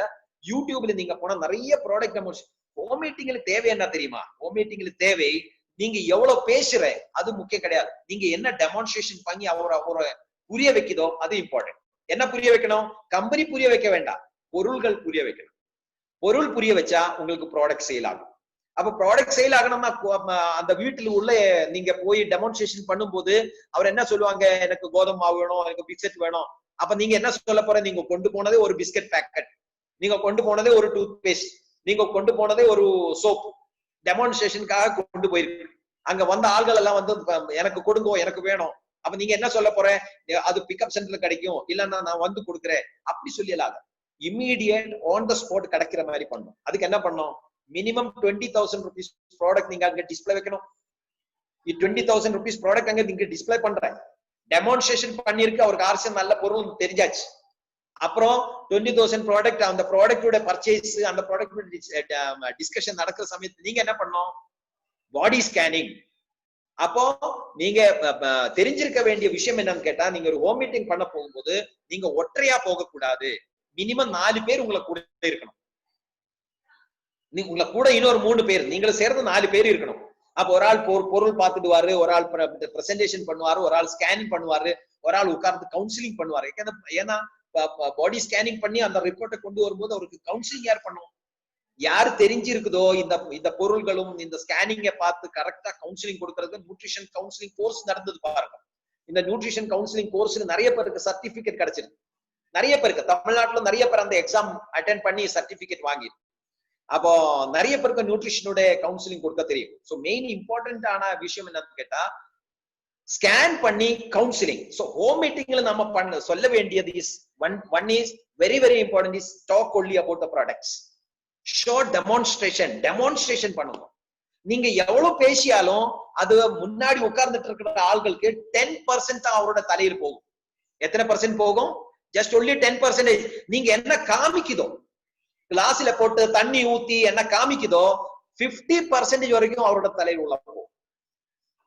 யூடியூப்ல நீங்க போனா நிறைய ப்ராடக்ட் டெமான்ஸ்ட்ரேஷன். ஹோம் மீட்டிங்ல தேவை என்ன தெரியுமா? ஹோம் மீட்டிங்ல தேவை நீங்க எவ்வளவு பேசுற அது முக்கியம் கிடையாது. நீங்க என்ன டெமான்ஸ்ட்ரேஷன் பண்ணி அவரை புரிய வைக்குதோ அது இம்பார்ட்டன்ட். என்ன புரிய வைக்கணும்? கம்பெனி புரிய வைக்க வேண்டாம், பொருள்கள் புரிய வைக்கணும். பொருள் புரிய வச்சா உங்களுக்கு ப்ராடக்ட் சேல் ஆகும். அப்ப ப்ராடக்ட் சேல் ஆகணும்னா அந்த வீட்டுல உள்ள நீங்க போய் டெமான்ஸ்ட்ரேஷன் பண்ணும்போது அவர் என்ன சொல்லுவாங்க, எனக்கு கோதுமை மாவு வேணும், எனக்கு பிஸ்கட் வேணும். அப்ப நீங்க என்ன சொல்ல போற, நீங்க கொண்டு போனதே ஒரு பிஸ்கட் பேக்கெட், நீங்க கொண்டு போனதே ஒரு டூத் பேஸ்ட், நீங்க கொண்டு போனதே ஒரு சோப், டெமான்ஸ்ட்ரேஷனுக்காக கொண்டு போயிருக்கு. அங்க வந்த ஆள்கள் எல்லாம் வந்து எனக்கு கொடுங்க, எனக்கு வேணும். அப்ப நீங்க என்ன சொல்ல போற, அது பிக்கப் சென்டர்ல கிடைக்கும், இல்லன்னா நான் வந்து கொடுக்குறேன் அப்படி சொல்லலாக. இம்மீடியட் ஆன் த ஸ்பாட் கிடைக்கிற மாதிரி பண்ணும். அதுக்கு என்ன பண்ணும், மினிமம் 20,000 rupees ப்ராடக்ட் நீங்க அங்க டிஸ்பிளே வைக்கணும். 20,000 rupees ப்ராடக்ட் அங்க நீங்க டிஸ்பிளே பண்ற டெமான்ஸ்ட்ரேஷன் பண்ணிருக்கு, அவருக்கு ஆர்சிஎம் நல்ல பொருள் தெரிஞ்சாச்சு. அப்புறம் 20,000 ப்ராடக்ட், அந்த ப்ராடக்டோட பர்ச்சேஸ், அந்த ப்ராடக்ட் டிஸ்கஷன் நடக்கிற சமயத்துல நீங்க என்ன பண்ணணும், பாடி ஸ்கேனிங். அப்போ நீங்க தெரிஞ்சிருக்க வேண்டிய விஷயம் என்னன்னு கேட்டா, நீங்க ஒரு ஹோம் மீட்டிங் பண்ண போகும்போது நீங்க ஒற்றையா போக கூடாது. மினிமம் 4 பேர் உங்களை கூட இருக்கணும். உங்களை கூட இன்னொரு 3 பேர், நீங்களும் சேர்ந்து 4 பேர் இருக்கணும். அப்ப ஒரு ஆள் பொருள் பார்த்துடுவாரு, ஒரு ஆள் பிரசன்டேஷன் பண்ணுவாரு, ஒரு ஆள் ஸ்கேனிங் பண்ணுவாரு, ஒரு ஆள் உட்கார்ந்து கவுன்சிலிங் பண்ணுவாரு. ஏன்னா பாடி ஸ்கேனிங் பண்ணி அந்த ரிப்போர்ட்டை கொண்டு வரும்போது அவருக்கு கவுன்சிலிங் யார் பண்ணுவோம், யாரு தெரிஞ்சிருக்குதோ இந்த பொருள்களும் இந்த ஸ்கேனிங்கை பார்த்து கரெக்டா கவுன்சிலிங் கொடுக்கறது. நியூட்ரிஷன் கவுன்சிலிங் கோர்ஸ் நடந்தது பாருங்க. இந்த நியூட்ரிஷன் கவுன்சிலிங் கோர்ஸ்ல நிறைய பேருக்கு சர்டிபிகேட் கிடைச்சிருக்கு. நிறைய பேருக்கு தமிழ்நாட்டுல நிறைய பேர் அந்த எக்ஸாம் அட்டென்ட் பண்ணி சர்டிபிகேட் வாங்கி. அப்போ நிறைய பேருக்கு நியூட்ரிஷனோட கவுன்சிலிங் கொடுக்க தெரியும். சோ மெயின் இம்பார்ட்டன்டான விஷயம் என்னன்னு கேட்டா ஸ்கேன் பண்ணி கவுன்சிலிங். சோ ஹோம் மீட்டிங்ல நம்ம சொல்ல வேண்டியது is one is very very important is talk only about the products. Short demonstration பண்ணுங்க. நீங்க எவ்வளவு பேசியாலும் அது முன்னாடி உட்கார்ந்துட்டு இருக்கிற ஆள்களுக்கு 10% தான் அவரோட தலையில் போகும். எத்தனை பர்சன்ட் போகும்? Just only 10%. நீங்க என்ன காமிக்குதோ, கிளாஸ்ல போட்டு தண்ணி ஊத்தி என்ன காமிக்குதோ 50% வரைக்கும் அவரோட தலையில் உள்ள போகும்.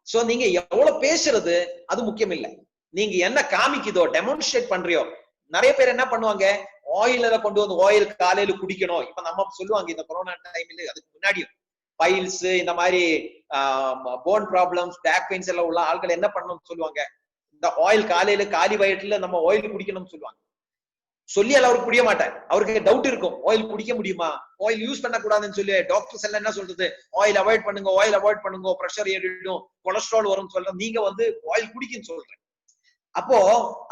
சோ நீங்க எவ்வளவு பேசுறது அது முக்கியம் இல்லை, நீங்க என்ன காமிக்குதோ டெமான்ஸ்ட்ரேட் பண்றியோ. நிறைய பேர் என்ன பண்ணுவாங்க, ஆயில கொண்டு வந்து ஆயில் காலையில குடிக்கணும். இப்ப நம்ம சொல்லுவாங்க இந்த கொரோனா டைம்ல, அதுக்கு முன்னாடியும் பைல்ஸ் இந்த மாதிரி போன் ப்ராப்ளம்ஸ், பேக் பெயின்ஸ் எல்லாம் உள்ள ஆட்கள் என்ன பண்ணணும்னு சொல்லுவாங்க, இந்த ஆயில் காலையில காலி வயிற்றுல நம்ம ஆயில் குடிக்கணும்னு சொல்லுவாங்க. சொல்லி அவருக்கு புரிய மாட்டேன், அவருக்கு டவுட் இருக்கும், ஆயில் குடிக்க முடியுமா, ஆயில் யூஸ் பண்ணக்கூடாதுன்னு சொல்லி டாக்டர்ஸ் எல்லாம் என்ன சொல்றது, ஆயில் அவாய்ட் பண்ணுங்க, பிரஷர் ஏறிடும், கொலஸ்ட்ரால் வரும்னு சொல்றேன். நீங்க வந்து ஆயில் குடிக்குன்னு சொல்றேன். அப்போ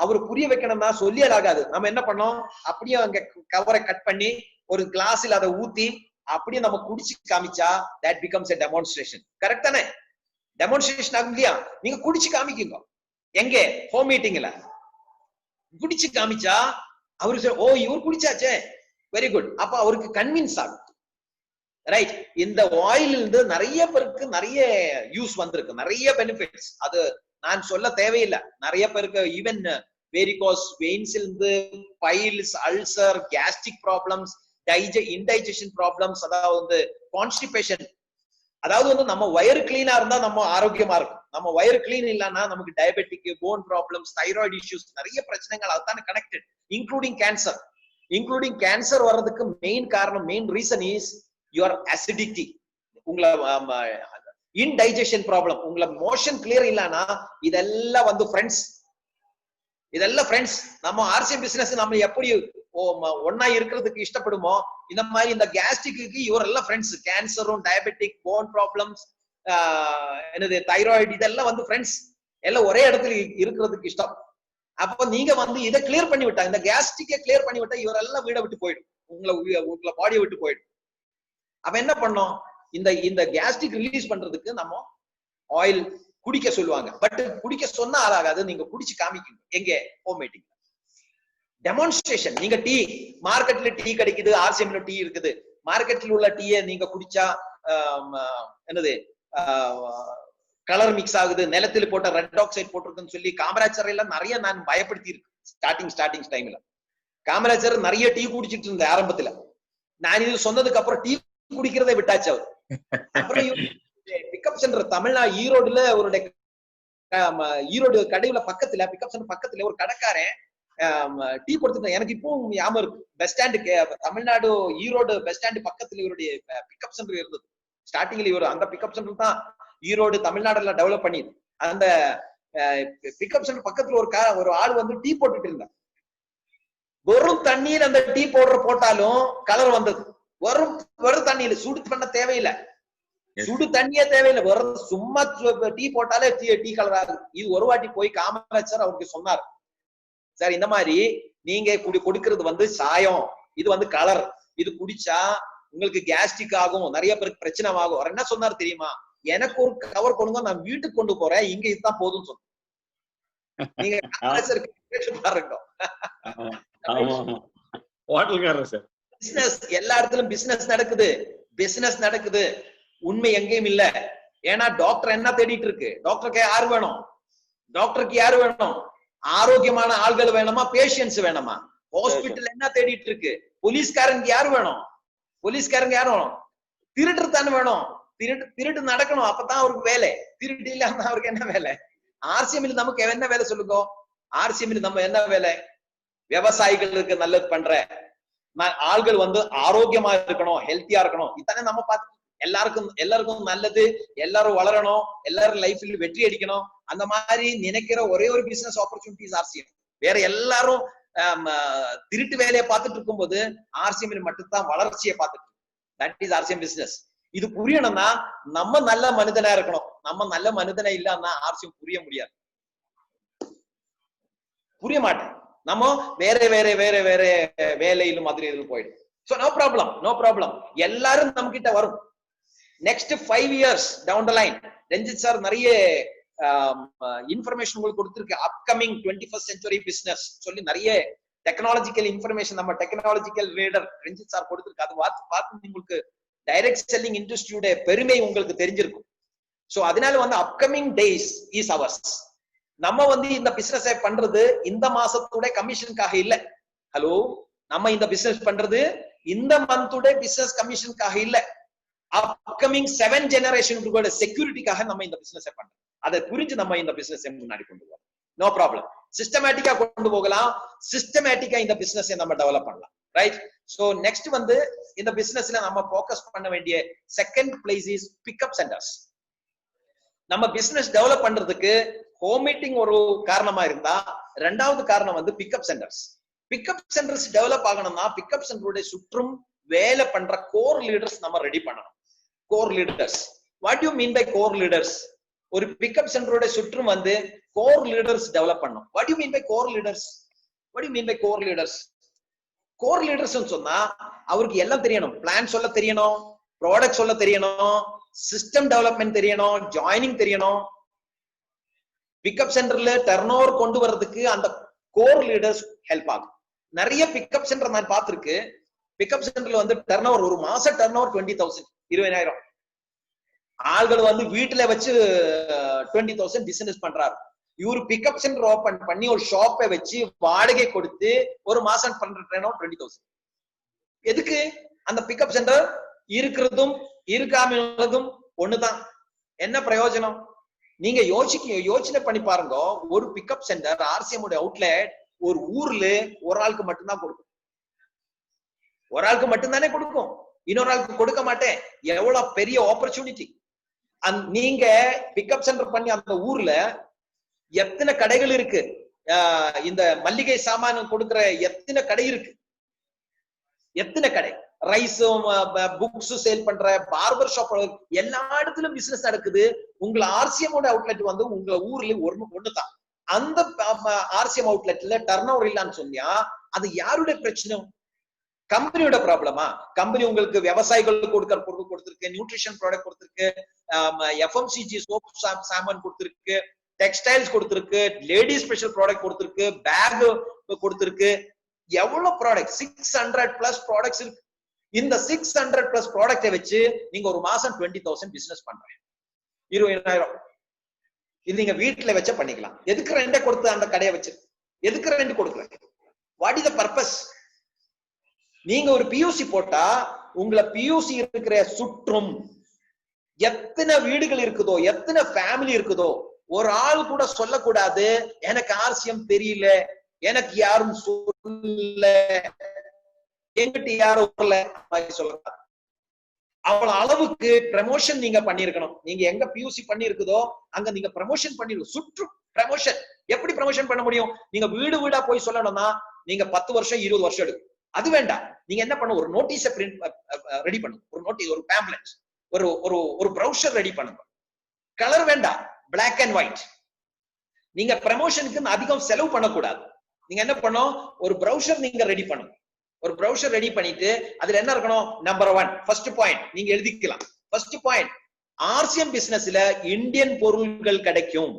அவரு புரிய வைக்கணும்னா சொல்லியல் ஆகாது. நம்ம என்ன பண்ணோம், அப்படியே அங்க கவரை கட் பண்ணி ஒரு கிளாஸ்ல அதை ஊத்தி அப்படியே நம்ம குடிச்சு காமிச்சா that becomes a demonstration. Correct தானே? டெமான்ஸ்ட்ரேஷன் ஆகும் இல்லையா? நீங்க குடிச்சு காமிக்குங்க. எங்க? ஹோம் மீட்டிங்ல குடிச்சு காமிச்சா அவரு ஓ இவர் குடிச்சாச்சே, வெரி குட். அப்ப அவருக்கு கன்வின்ஸ் ஆகும். ரைட்? இந்த ஆயில் இருந்து நிறைய பேருக்கு நிறைய யூஸ் வந்திருக்கு, நிறைய பெனிஃபிட்ஸ். அது நான் சொல்ல தேவையில்லை. நிறைய பேருக்கு ஈவன் வெரிகோஸ் வெயின்ஸ் இருந்து piles, ulcer, gastric problems, indigestion problems, அதாவது கான்ஸ்டிபேஷன். அதாவது வந்து நம்ம வயிறு கிளீனா இருந்தா நம்ம ஆரோக்கியமா இருக்கும். நம்ம வயிறு கிளீன் இல்லைன்னா நமக்கு diabetic, phone problems, thyroid issues, நிறைய பிரச்சனைகள் அதுதான் கனெக்டட். இன்க்ளூடிங் கேன்சர் வர்றதுக்கு மெயின் காரணம், main reason is your acidity. உங்களை இன்டைஜஷன் ப்ராப்ளம், உங்களை மோஷன் கிளியர் இல்லைன்னா இதெல்லாம் வந்து ஃப்ரெண்ட்ஸ். நம்ம ஆர்சிஎம் பிசினஸ் நம்ம எப்படி ஒன்னா இருக்கிறதுக்கு இஷ்டப்படுமோ, இந்த மாதிரி இந்த கேஸ்ட்ரிக்கு இவரெல்லாம் ஃப்ரெண்ட்ஸ். கேன்சரும், டயபெட்டிக், போன் ப்ராப்ளம்ஸ், என்னது தைராய்டு, இதெல்லாம் வந்து ஃப்ரெண்ட்ஸ். எல்லாம் ஒரே இடத்துல இருக்கிறதுக்கு இஷ்டம். அப்போ நீங்க வந்து இதை கிளியர் பண்ணி விட்டா, இந்த கேஸ்ட்ரிக்கை கிளியர் பண்ணி விட்டா இவரெல்லாம் வீடை விட்டு போயிடும், உங்களை பாடியை விட்டு போயிடும். அப்ப என்ன பண்ணோம், இந்த கேஸ்ட்ரிக் ரிலீஸ் பண்றதுக்கு நம்ம ஆயில் குடிக்க சொல்லுவாங்க. பட் குடிக்க சொன்னா ஆகாது, நீங்க குடிச்சு காமிக்கணும். எங்க ஹோம் மீட்டிங் டெமான்ஸ்ட்ரேஷன். நீங்க டீ மார்க்கெட்ல டீ கிடைக்குது, ஆர்சிஎம்ல டீ இருக்குது, மார்க்கெட்ல உள்ள டீயை நீங்க குடிச்சா என்னது கலர் மிக்ஸ் ஆகுது, நிலத்தில் போட்ட ரெட் ஆக்சைடு போட்டிருக்குன்னு சொல்லி காமராஜர் எல்லாம் நிறைய நான் பயப்படுத்தி இருக்கு. ஸ்டார்டிங் டைம்ல காமராஜர் நிறைய டீ குடிச்சிட்டு இருந்த ஆரம்பத்துல. நான் இது சொன்னதுக்கு அப்புறம் டீ குடிக்கிறதை விட்டாச்சு அவர். அப்புறம் பிக்கப் சென்டர் தமிழ்நாடு ஈரோடுல ஒரு ஈரோடு கடையில பக்கத்துல பிக்கப் சென்டர் பக்கத்துல ஒரு கடைக்காரன் டீ கொடுத்துட்டேன். எனக்கு இப்பவும் ஞாபகம் இருக்கு. பஸ் ஸ்டாண்டுக்கு தமிழ்நாடு ஈரோடு பஸ் ஸ்டாண்டு பக்கத்துல இவருடைய பிக்கப் சென்டர் இருந்தது. ஸ்டார்டிங்ல இவர் அந்த பிக்கப் சென்டர் தான் ஈரோடு தமிழ்நாடுல டெவலப் பண்ணி, அந்த பிக்கப் சென்டர் பக்கத்துல ஒரு ஆள் வந்து டீ போட்டுட்டு இருந்தார். வெறும் தண்ணீர் அந்த டீ பவுடர் போட்டாலும் கலர் வந்தது. வெறும் தண்ணீர், சுடு பண்ண தேவையில்லை, சுடு தண்ணியே தேவையில்லை, வெறும் சும்மா டீ போட்டாலே டீ கலர் ஆகுது. இது ஒரு வாட்டி போய் காமராஜர் அவருக்கு சொன்னார், சார் இந்த மாதிரி நீங்க கொடுக்கிறது வந்து சாயம், இது வந்து கலர், இது குடிச்சா உங்களுக்கு கேஸ்ட்ரிக் ஆகும், நிறைய பேருக்கு பிரச்சனை ஆகும். அவர் என்ன சொன்னார் தெரியுமா, எனக்கு ஒரு கவர் கொடுங்க, நான் வீட்டுக்கு கொண்டு போறேன், இங்க இதுதான் போதும்னு சொன்ன. நீங்க பாருங்க, பிசினஸ் எல்லா இடத்துலயும் பிசினஸ் நடக்குது, உண்மை எங்கேயும் இல்ல. ஏன்னா டாக்டர் என்ன தேடிட்டு இருக்கு, டாக்டருக்கு யாரு வேணும், ஆரோக்கியமான ஆள்கள் வேணுமா, பேஷன்ஸ் வேணுமா? ஹாஸ்பிட்டல் என்ன தேடிட்டு இருக்கு, போலீஸ்காரங்க யாரு வேணும், திருட்டு தானே வேணும், திருட்டு நடக்கணும், அப்பதான் அவருக்கு வேலை. திருட்டு இல்லாம அவருக்கு என்ன வேலை? ஆர்சிஎம்ல நமக்கு என்ன வேலை சொல்லுங்க? ஆர்சிஎம்ல நம்ம என்ன வேலை? விவசாயிகளுக்கு நல்லது பண்ற ஆள்கள் வந்து ஆரோக்கியமா இருக்கணும், ஹெல்த்தியா இருக்கணும், இதானே நம்ம பார்த்து. எல்லாருக்கும் நல்லது, எல்லாரும் வளரணும், எல்லாரும் லைஃப்ல வெற்றி அடிக்கணும், அந்த மாதிரி நினைக்கிற ஒரே ஒரு பிசினஸ் ஆப்பர்ச்சுனிட்டிஸ் ஆர்சிஎம். வேற எல்லாரும் திருட்டு வேலையை பார்த்துட்டு இருக்கும்போது ஆர்சிஎம்ல மட்டும்தான் வளர்ச்சியை பார்த்துட்டு. That is RCM business. இது புரியணும்னா நம்ம நல்ல மனிதனா இருக்கணும். நம்ம நல்ல மனிதனா இல்லன்னா ஆர்சிஎம் புரிய மாட்டேன். நம்ம வேற வேலையிலும் மாதிரி போயிடும். சோ நோ ப்ராப்ளம், எல்லாரும் நம்ம கிட்ட வரும். Next 5 years down the line Ranjith sir நிறைய இன்ஃபர்மேஷன் உங்களுக்கு கொடுத்திருக்கு. அப்கமிங் 21st century பிசினஸ் சொல்லி நிறைய டெக்னாலஜிக்கல் இன்ஃபர்மேஷன் நம்ம டெக்னாலஜிக்கல் ரீடர் ரஞ்சித் சார் கொடுத்திருக்கு. அது பார்த்து உங்களுக்கு டைரக்ட் செல்லிங் இண்டஸ்ட்ரியோட பெருமை உங்களுக்கு தெரிஞ்சிருக்கும். சோ அதனால வந்து அப்கமிங் டேஸ் இஸ் அவர்ஸ். நம்ம வந்து இந்த பிசினஸ் பண்றது இந்த மாசத்தோட கமிஷனுக்காக இல்ல. ஹலோ, நம்ம இந்த பிசினஸ் பண்றது இந்த மந்தோட பிசினஸ் கமிஷனுக்காக இல்ல. அப்கமிங் 7 ஜெனரேஷனுக்கு செக்யூரிட்டிக்காக நம்ம இந்த பிசினஸ் பண்றோம். அதை புரிஞ்சு நம்ம இந்த பிசினஸ் முன்னாடி கொண்டு போகலாம். நோ ப்ராப்ளம், சிஸ்டமேட்டிக்கா கொண்டு போகலாம். சிஸ்டமேட்டிக்கா இந்த பிசினஸ் நம்ம டெவலப் பண்ணலாம். ரைட்? சோ நெக்ஸ்ட் வந்து இந்த பிசினஸ்ல நம்ம போக்கஸ் பண்ண வேண்டிய second place is pickup centers. நம்ம பிசினஸ் டெவலப் பண்றதுக்கு ஹோம் மீட்டிங் ஒரு காரணமா இருந்தா, ரெண்டாவது காரணம் வந்து pickup centers. Pickup centers develop ஆகணும்னா பிக்கப் சென்டருடைய சுற்றும் வேலை பண்ற கோர் லீடர்ஸ் நம்ம ரெடி பண்ணணும். Core leaders, what you mean by core leaders? ஒரு பிக்கப் சென்டருடைய சுற்றும் வந்து கோர் லீடர்ஸ் டெவலப் பண்ணணும். What you mean by core leaders? Core leaders சொன்னா அவருக்கு எல்லாம் தெரியணும். பிளான் சொல்ல தெரியணும், ப்ராடக்ட் சொல்ல தெரியணும், சிஸ்டம் டெவலப்மெண்ட் தெரியணும், ஜாயினிங் தெரியணும். பிக்கப் சென்டர்ல டர்ன் ஓவர் கொண்டு வர்றதுக்கு அந்த கோர் லீடர்ஸ் ஹெல்ப் ஆகும். நிறைய பிக்கப் சென்டர் நான் பார்த்திருக்கு. பிக்கப் சென்டர்ல வந்து டர்ன் ஓவர், ஒரு மாசம் டர்ன் ஓவர் 20,000 20,000. ஆள்கள் வந்து வீட்டுல வச்சு 20,000 பிசினஸ் பண்றாரு. இவரு பிக்கப் சென்டர் ஓபன் பண்ணி ஒரு ஷாப்பை வச்சு வாடகை கொடுத்து ஒரு மாசம் பண்ற 20,000. எதுக்கு? அந்த பிக்கப் சென்டர் இருக்கிறதும் இருக்காமதும் ஒண்ணுதான். என்ன பிரயோஜனம்? நீங்க யோசனை பண்ணி பாருங்க. ஒரு பிக்கப் சென்டர் ஆர்சிஎம் அவுட்லெட் ஒரு ஊர்ல ஒரு ஆளுக்கு மட்டும்தான் கொடுக்கும். ஒரு ஆளுக்கு மட்டும்தானே கொடுக்கும், இன்னொரு ஆளுக்கு கொடுக்க மாட்டேன். எவ்வளவு பெரிய ஆப்பர்ச்சுனிட்டி! நீங்க பிக்கப் சென்டர் பண்ணி அந்த ஊர்ல எத்தனை கடைகள் இருக்கு, இந்த மல்லிகை சாமான் கொடுக்கிற எத்தனை கடை இருக்கு, எத்தனை கடை, ரைஸும் புக்ஸ் சேல் பண்ற பார்பர் ஷாப், எல்லா இடத்துலயும் பிசினஸ் நடக்குது. உங்களை ஆர்சிஎம் அவுட்லெட் வந்து உங்களை ஊர்ல ஒண்ணுதான். அந்த ஆர்சிஎம் அவுட்லெட்ல டர்ன் ஓவர் இல்லன்னு சொன்னா அது யாருடைய பிரச்சனை? கம்பெனியோட ப்ராப்ளமா? கம்பெனி உங்களுக்கு விவசாயிகளுக்கு கொடுக்கிற பொருள் கொடுத்திருக்கு, நியூட்ரிஷன் ப்ராடக்ட் கொடுத்திருக்கு, எஃப்எம்சிஜி சோப் சாமான் கொடுத்திருக்கு, டெக்ஸ்டைல்ஸ் கொடுத்திருக்கு, லேடிஸ் ஸ்பெஷல் ப்ராடக்ட் கொடுத்திருக்கு, பேக் கொடுத்திருக்கு. எவ்வளவு ப்ராடக்ட்? 600+ ப்ராடக்ட்ஸ் இருக்கு. இந்த 600+ ப்ராடக்ட்டை வச்சு நீங்க ஒரு மாசம் 20,000 பிசினஸ் பண்றீங்க, 20,000. இது நீங்க வீட்டுல வச்ச பண்ணிக்கலாம். எதுக்கு ரெண்டே கொடுத்து அந்த கடையை வச்சு எதுக்கு ரெண்டு கொடுக்குறேன்? What is the purpose? நீங்க ஒரு பியூசி போட்டா உங்களை பியூசி இருக்கிற சுற்றும் எத்தனை வீடுகள் இருக்குதோ, எத்தனை ஃபேமிலி இருக்குதோ, ஒரு ஆள் கூட சொல்லக்கூடாது எனக்கு ஆர்சிஎம் தெரியல, எனக்கு யாரும் சொல்ல, எங்கிட்ட யாரும் சொல்றாங்க. அவ்வளவு அளவுக்கு ப்ரமோஷன் நீங்க பண்ணிருக்கணும். நீங்க எங்க பியூசி பண்ணி இருக்குதோ அங்க நீங்க ப்ரமோஷன் பண்ணிருக்கணும். சுற்றும் ப்ரமோஷன். எப்படி ப்ரமோஷன் பண்ண முடியும்? நீங்க வீடு வீடா போய் சொல்லணும்னா நீங்க 10 வருஷம் 20 வருஷம் எடுக்கும். அது வேண்டாம். நீங்க என்ன பண்ண, ஒரு நோட்டீஸ பிரிண்ட் ரெடி பண்ணுங்க, ஒரு நோட்டீஸ், ஒரு பேம்ப்ளெட், ஒரு ப்ரௌசர் ரெடி பண்ணுங்க. கலர் வேண்டாம், பிளாக் அண்ட் ஒயிட். நீங்க ப்ரமோஷனுக்கு அதிகம் செலவு பண்ணக்கூடாது. நீங்க என்ன பண்ணும், ஒரு ப்ரௌசர் நீங்க ரெடி பண்ணுங்க. ஒரு ப்ரௌசர் ரெடி பண்ணிட்டு அதுல என்ன இருக்கணும்? நம்பர் 1 ஃபர்ஸ்ட் பாயிண்ட் நீங்க எழுதிக்கலாம். ஃபர்ஸ்ட் பாயிண்ட், ஆர்சிஎம் பிசினஸ்ல இந்தியன் பொருட்கள் கிடைக்கும்.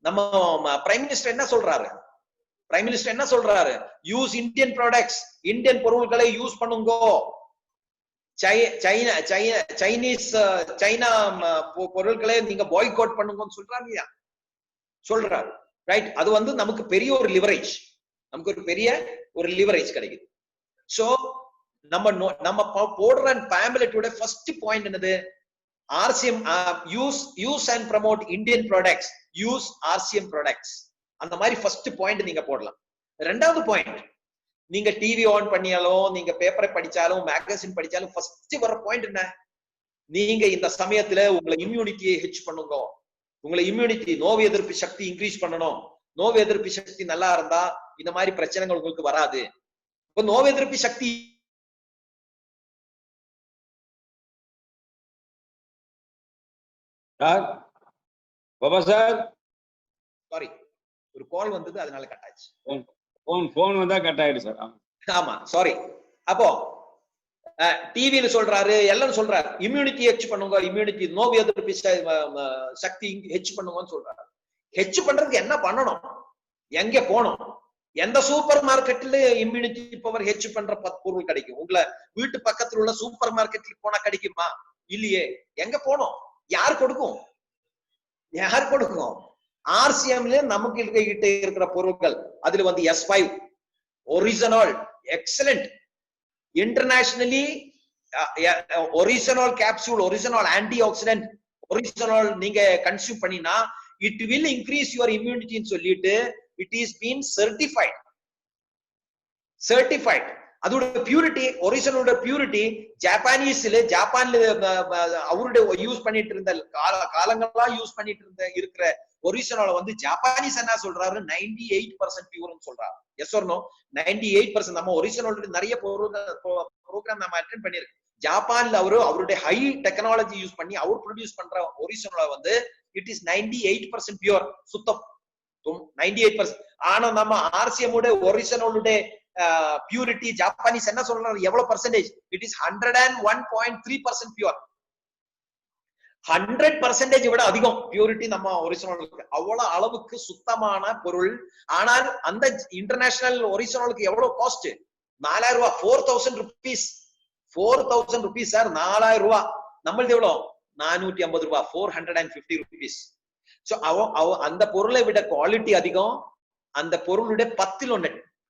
நம்ம பிரைம் மினிஸ்டர் என்ன சொல்றாரு? பிரைம் மினிஸ்டர் என்ன சொல்றாரு? யூஸ் இந்தியன் ப்ராடக்ட்ஸ், இந்தியன் பொருட்களை யூஸ் பண்ணுங்க. சைனா பொருட்களை நீங்க பாய்காட் பண்ணுங்கன்னு சொல்றாங்க, சொல்றாரு. ரைட்? அது வந்து நமக்கு பெரிய ஒரு லிவரேஜ், நமக்கு ஒரு பெரிய ஒரு லிவரேஜ் கிடைக்குது. சோ நம்ம போடுற பேம்ப்ளெட்டோட ஃபர்ஸ்ட் பாயிண்ட் என்னது? RCM use and promote Indian products, use RCM products. அந்த மாதிரி ஃபர்ஸ்ட் பாயிண்ட் நீங்க போடலாம். ரெண்டாவது பாயிண்ட், நீங்க டிவி ஆன் பண்ணியாலும், நீங்க பேப்பரை படிச்சாலும், மேகசின் படிச்சாலும் ஃபர்ஸ்ட் வர பாயிண்ட் என்ன? நீங்க இந்த சமயத்துல உங்களை இம்யூனிட்டியை ஹெச் பண்ணுங்க. உங்களை இம்யூனிட்டி, நோய் எதிர்ப்பு சக்தி இன்க்ரீஸ் பண்ணணும். நோய் எதிர்ப்பு சக்தி நல்லா இருந்தா இந்த மாதிரி பிரச்சனைகள் உங்களுக்கு வராது. இப்ப நோய் எதிர்ப்பு சக்தி சார், பாபா சார், சாரி, ஒரு கால் வந்தது அதனால கட் ஆச்சு. போன் வந்தா கட் ஆயிடுச்சு சார். ஆமா, சாரி. அப்போ டிவியில சொல்றாரு, எல்லாம் சொல்றாரு, இம்யூனிட்டி ஹெச் பண்ணுங்க, இம்யூனிட்டி நோய் எதிர்ப்பு சக்தி ஹெச் பண்ணுங்கன்னு சொல்றாரு. ஹெச் பண்றதுக்கு என்ன பண்ணணும்? எங்க போனோம்? எந்த சூப்பர் மார்க்கெட்ல இம்யூனிட்டி பவர் ஹெச் பண்ற பொருள் கிடைக்கும்? உங்களை வீட்டு பக்கத்துல உள்ள சூப்பர் மார்க்கெட்ல போனா கிடைக்குமா? இல்லையே. எங்க போனோம்? யார் கொடுக்கும்? யார் கொடுக்கும்? ஆர்சிஎம்ல நமக்கு கிட்ட இருக்கிற பொருட்கள், அதுல வந்து S5 original excellent, internationally original capsule, original anti accident, original நீங்க கன்சியூம் பண்ணினா it will increase your immunity ன்னு சொல்லிட்டு it is been certified. அதோட பியூரிட்டி, ஒரிஜினலோட பியூரிட்டி ஜப்பான்ல அவருடைய யூஸ் பண்ணிட்டு இருந்த காலங்களா யூஸ் பண்ணிட்டு இருந்த இருக்கிற ஒரிஜினல் வந்து ஜப்பானீஸ் என்ன சொல்றாரு? 98% பியூர்னு சொல்றாரு. Yes or no? 98%. நம்ம ஒரிஜினலோட நிறைய ப்ரோக்ராம் நம்ம அட்டெண்ட் பண்ணிருக்கோம். ஜப்பான்ல அவருடைய ஹை டெக்னாலஜி யூஸ் பண்ணி அவர் ப்ரொடியூஸ் பண்ற ஒரிஜினல் வந்து இட் இஸ் 98% பியூர், சுத்தம் 98%. ஆனா நம்ம ஆர்சிஎம் ஒரிஜினலோட பியூரிட்டி ஜப்பானீஸ் என்ன சொல்றாரு? எவ்வளவு பர்சன்டேஜ்? It is 101.3% pure. 100% விட அதிகம் பியூரிட்டி நம்ம ஒரிஜினலுக்கு. அவ்வளவு அளவுக்கு சுத்தமான பொருள். ஆனால் அந்த இன்டர்நேஷனல் ஒரிஜினலுக்கு எவ்வளவு காஸ்ட்? 4000 ரூபாய், 4000 rupees. 4000 rupees சார், 4000 ரூபாய். நம்மளது எவ்வளவு? 450 ரூபாய், 450 rupees. சோ அந்த பொருளை விட குவாலிட்டி அதிகம். அந்த பொருளுடைய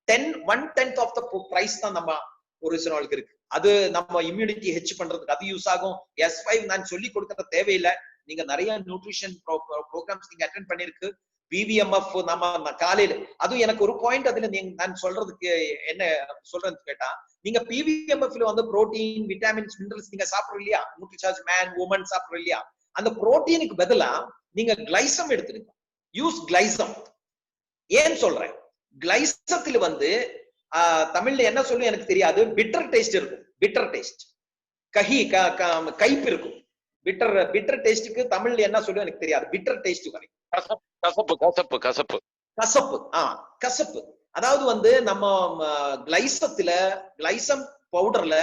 1/10 ஆஃப் த பிரைஸ் தான் நம்ம ஒரிஜினலுக்கு இருக்கு. அது நம்ம இம்யூனிட்டி ஹெச் பண்றதுக்கு அது யூஸ் ஆகும். S5 நான் சொல்லி கொடுக்கற தேவையில்லை. நீங்க நிறைய நியூட்ரிஷன் ப்ரோக்ராம்ஸ் நீங்க அட்டெண்ட் பண்ணிருக்கு. BVMF நம்ம காலையில, அதுவும் எனக்கு ஒரு பாயிண்ட் அதுல நான் சொல்றதுக்கு என்ன சொல்றேன்னு கேட்டா, நீங்க PVMFல வந்து புரோட்டீன், விட்டமின்ஸ், மினரல்ஸ் நீங்க சாப்பிடுறோம் இல்லையா? நியூட்ரிசார்ஜ் மேன், உமன் சாப்பிடுறோம் இல்லையா? அந்த புரோட்டீனுக்கு பதிலா நீங்க கிளைசம் எடுத்துருங்க. யூஸ் கிளைசம். ஏன் சொல்றேன்? கிளைசத்துல வந்து தமிழ்ல என்ன சொல்லும் எனக்கு தெரியாது. பிட்டர் டேஸ்ட் இருக்கும். பிட்டர் டேஸ்ட், கைப்பு இருக்கும். பிட்டர் டேஸ்டுக்கு தமிழ்ல என்ன சொல்லுவோம் எனக்கு தெரியாது. பிட்டர் டேஸ்ட் கசப்பு கசப்பு கசப்பு கசப்பு கசப்பு. கசப்பு. அதாவது வந்து நம்ம கிளைசம் பவுடர்ல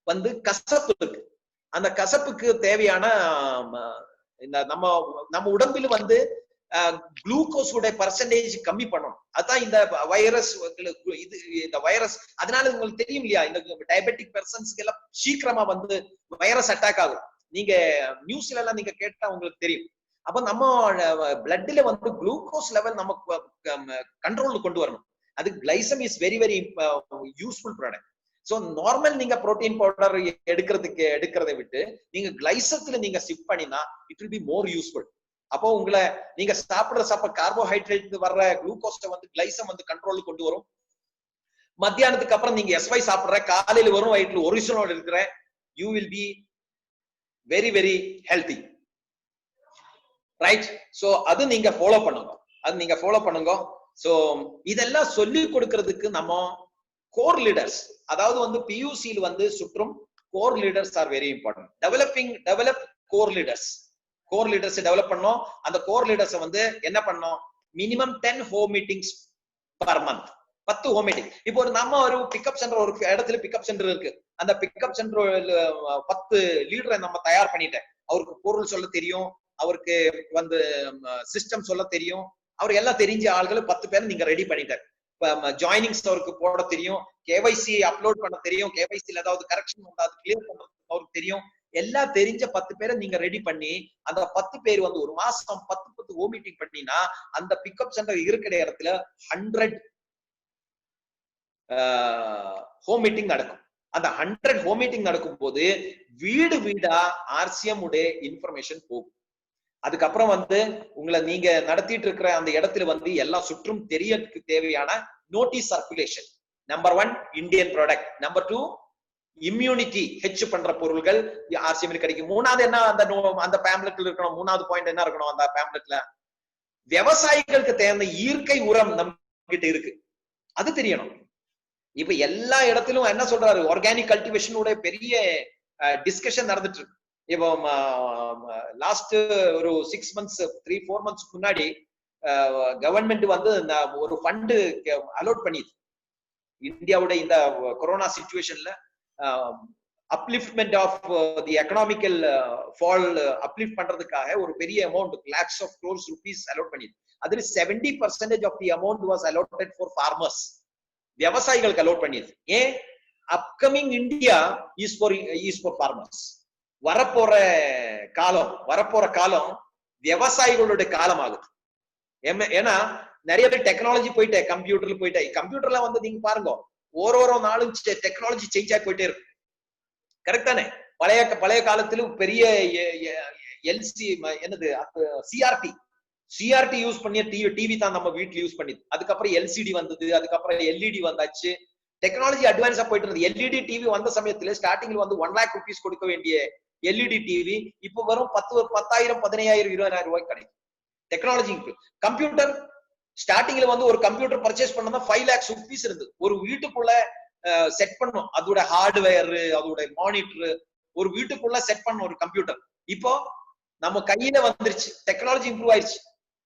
வந்து கசப்பு இருக்கு. அந்த கசப்புக்கு தேவையான இந்த நம்ம உடம்பில் வந்து குளுக்கோஸோட பர்சன்டேஜ் கம்மி பண்ணணும். அதான் இந்த வைரஸ் இந்த வைரஸ். அதனால உங்களுக்கு தெரியும் இல்லையா, இந்த டயபெட்டிக் பெர்சன்ஸ்க்கு எல்லாம் சீக்கிரமா வந்து வைரஸ் அட்டாக் ஆகும். நீங்க நியூஸ்ல எல்லாம் நீங்க கேட்டா உங்களுக்கு தெரியும். அப்ப நம்ம பிளட்ல வந்து குளுக்கோஸ் லெவல் நம்ம கண்ட்ரோல் கொண்டு வரணும். அது கிளைசம் is very very useful product. So normal நீங்க புரோட்டீன் பவுடர் எடுக்கிறதை விட்டு நீங்க கிளைசத்துல நீங்க ஷிஃப்ட் பண்ணினா it will be more useful. அப்போ உங்களை நீங்க சாப்பிடுற கார்போஹைட்ரேட் வர்ற குளுக்கோஸை வந்து கிளைசம் வந்து கண்ட்ரோல் கொண்டு வரும். மத்தியானத்துக்கு அப்புறம் நீங்க SY சாப்பிடுற காலையில வரும் வயிற்றுல ஒரிஜினல் இருக்கிற you will be very very healthy, right? So அது நீங்க ஃபாலோ பண்ணுங்க. சோ இதெல்லாம் சொல்லி கொடுக்கிறதுக்கு நம்ம கோர் லீடர்ஸ், அதாவது வந்து PUC வந்து சுற்றும் core leaders are very important. Develop core leaders develop பண்ணோம். அந்த கோர் லீடர்ஸ் வந்து என்ன பண்ணோம், minimum 10 home meetings per month. 10 home meeting. இப்போ நம்ம ஒரு பிக்கப் சென்டர், ஒரு இடத்துல பிக்கப் சென்டர் இருக்கு. அந்த பிக்கப் சென்டர் 10 லீடரை நம்ம தயார் பண்ணிட்டேன். அவருக்கு பொருள் சொல்ல தெரியும், அவருக்கு வந்து சிஸ்டம் சொல்ல தெரியும், அவருக்கு எல்லாம் தெரிஞ்ச ஆள்களை 10 பேர் நீங்க ரெடி பண்ணிட்டார். ஜாயினிங்ஸ் அவருக்கு போட தெரியும், KYC அப்லோட் பண்ண தெரியும், KYC ஏதாவது கரெக்ஷன் வந்தா அது கிளியர் பண்றதுக்கு அவருக்கு தெரியும். எல்லாம் தெரிஞ்ச 10 பேரை நீங்க ரெடி பண்ணி அந்த 10 பேர் வந்து ஒரு மாசம் 10 ஹோம் மீட்டிங் பண்ணினா அந்த பிக்கப் சென்டர் இருக்கிற இடத்துல 100 ஹோம் மீட்டிங் நடக்கும். அந்த 100 ஹோம் மீட்டிங் நடக்கும் போது வீடு வீடா RCM உடைய இன்ஃபர்மேஷன் போகும். அதுக்கப்புறம் வந்து உங்களை நீங்க நடத்திட்டு இருக்கிற அந்த இடத்துல வந்து எல்லாம் சுற்றும் தெரியறதுக்கு தேவையான notice circulation. Number 1 Indian product, number 2 immunity H பண்ற பொருள்கள் RCM கிடைக்கும். மூணாவது என்ன அந்த பேம்லெட்ல இருக்கணும், மூணாவது பாயிண்ட் என்ன இருக்கணும் அந்த பேம்லெட்ல, விவசாயிகளுக்கு தேவையான இயற்கை உரம் நம்ம கிட்ட இருக்கு, அது தெரியணும். இப்ப எல்லா இடத்திலும் என்ன சொல்றாரு, ஆர்கானிக் கல்டிவேஷனோட பெரிய டிஸ்கஷன் நடந்துட்டு இருக்கு. இப்போ லாஸ்ட் ஒரு 6 months 3-4 months முன்னாடி கவர்மெண்ட் வந்து ஒரு ஃபண்ட் அலோட் பண்ணிது. இந்தியாவோட இந்த கொரோனா சிச்சுவேஷன்ல upliftment of the economical fall uplift பண்றதுக்காக ஒரு பெரிய amount lakhs of crores rupees allot பண்ணிது. அதுல 70% of the amount was allotted for farmers. விவசாயிகளுக்கு அலோட் பண்ணிது. ஏன்? Upcoming India is for farmers. வரப்போற காலம் விவசாயிகளுடைய காலம் ஆகுது. ஏன்னா நிறைய பேர் டெக்னாலஜி போயிட்டே, கம்ப்யூட்டர்ல போயிட்டே. கம்ப்யூட்டர்ல வந்து நீங்க பாருங்க, ஒரு நாளும் டெக்னாலஜி சேஞ்ச் ஆகி போயிட்டே இருக்கு. கரெக்ட் தானே? பழைய காலத்திலும் பெரிய என்னது சிஆர்டி யூஸ் பண்ணிய டிவி தான் நம்ம வீட்டுல யூஸ் பண்ணிது. அதுக்கப்புறம் LCD வந்தது, அதுக்கப்புறம் LED வந்தாச்சு. டெக்னாலஜி அட்வான்ஸா போயிட்டு இருந்தது. LED டிவி வந்த சமயத்துல ஸ்டார்டிங்ல வந்து 1 lakh rupees கொடுக்க வேண்டிய LED டிவி இப்ப வரும் 10,000, 15,000, 20,000 ரூபாய்க்கு கிடைக்கும். டெக்னாலஜி. கம்ப்யூட்டர் ஸ்டார்டிங்ல வந்து ஒரு கம்ப்யூட்டர் பர்ச்சேஸ் பண்ணா 5 lakhs rupees இருந்தது. ஒரு வீட்டுக்குள்ள செட் பண்ணும், அதோட ஹார்ட்வேர், அதோட மானிட்டர், ஒரு வீட்டுக்குள்ள செட் பண்ண ஒரு கம்ப்யூட்டர் இப்போ நம்ம கையில வந்துருச்சு. டெக்னாலஜி இம்ப்ரூவ் ஆயிடுச்சு.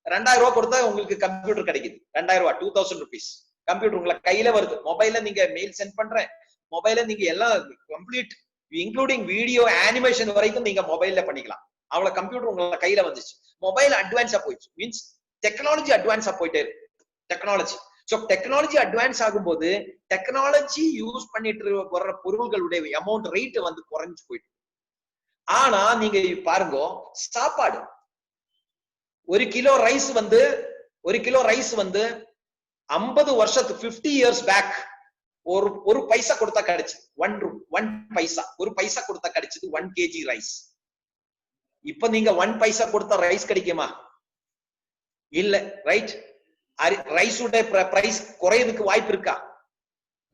2,000 ரூபாய் கொடுத்தா உங்களுக்கு கம்ப்யூட்டர் கிடைக்குது. 2,000 ரூபாய், 2,000 rupees கம்ப்யூட்டர் உங்களை கையில வருது. மொபைல்ல நீங்க மெயில் சென்ட் பண்றேன், மொபைல்ல நீங்க எல்லாம் கம்ப்ளீட் இன்க்ளூடிங் வீடியோ அனிமேஷன் வரைக்கும் நீங்க மொபைல்ல பண்ணிக்கலாம். அவ்வளவு கம்ப்யூட்டர் உங்களை கையில வந்துச்சு. மொபைல் அட்வான்ஸா போயிடுச்சு. மீன்ஸ் டெக்னாலஜி அட்வான்ஸா போயிட்டே இருக்கு. டெக்னாலஜி. சோ டெக்னாலஜி அட்வான்ஸ் ஆகும்போது டெக்னாலஜி யூஸ் பண்ணிட்டு வர்ற பொருள்களுடைய அமௌண்ட் ரேட் வந்து குறைஞ்சு போயிட்டு. ஆனா நீங்க பாருங்க, சாப்பாடு 1 கிலோ ரைஸ் வந்து 50 வருஷத்துக்கு 50 years பேக் ஒரு பைசா கொடுத்தா கிடைச்சு 1 பைசா, ஒரு பைசா கொடுத்தா கிடைச்சது 1 kg ரைஸ். இப்ப நீங்க 1 பைசா கொடுத்தா ரைஸ் கிடைக்குமா? இல்ல, ரைட்? ரைஸோட பிரைஸ் குறையதுக்கு வாய்ப்பு இருக்கா?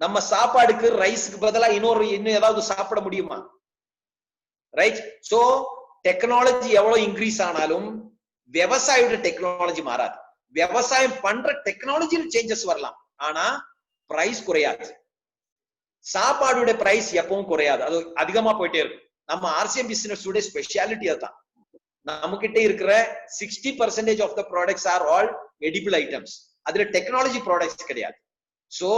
நம்ம சாப்பாடுக்கு ரைஸ்க்கு பதிலா இன்னும் ஏதாவது சாப்பிட முடியுமா? ரைட்? சோ டெக்னாலஜி எவ்வளவு இன்க்ரீஸ் ஆனாலும் விவசாயோட டெக்னாலஜி மாறாது. விவசாயம் பண்ற டெக்னாலஜியில் சேஞ்சஸ் வரலாம், ஆனா பிரைஸ் குறையாது. சாப்பாடுடைய பிரைஸ் எப்பவும் குறையாது, அது அதிகமா போயிட்டே இருக்கும். நம்ம ஆர்சிஎம் பிசினஸ் உடைய ஸ்பெஷாலிட்டி அதான். நம்ம கிட்ட இருக்கிற 60% of the products are all edible items. அதுல டெக்னாலஜி ப்ராடக்ட்ஸ் கிடையாது. So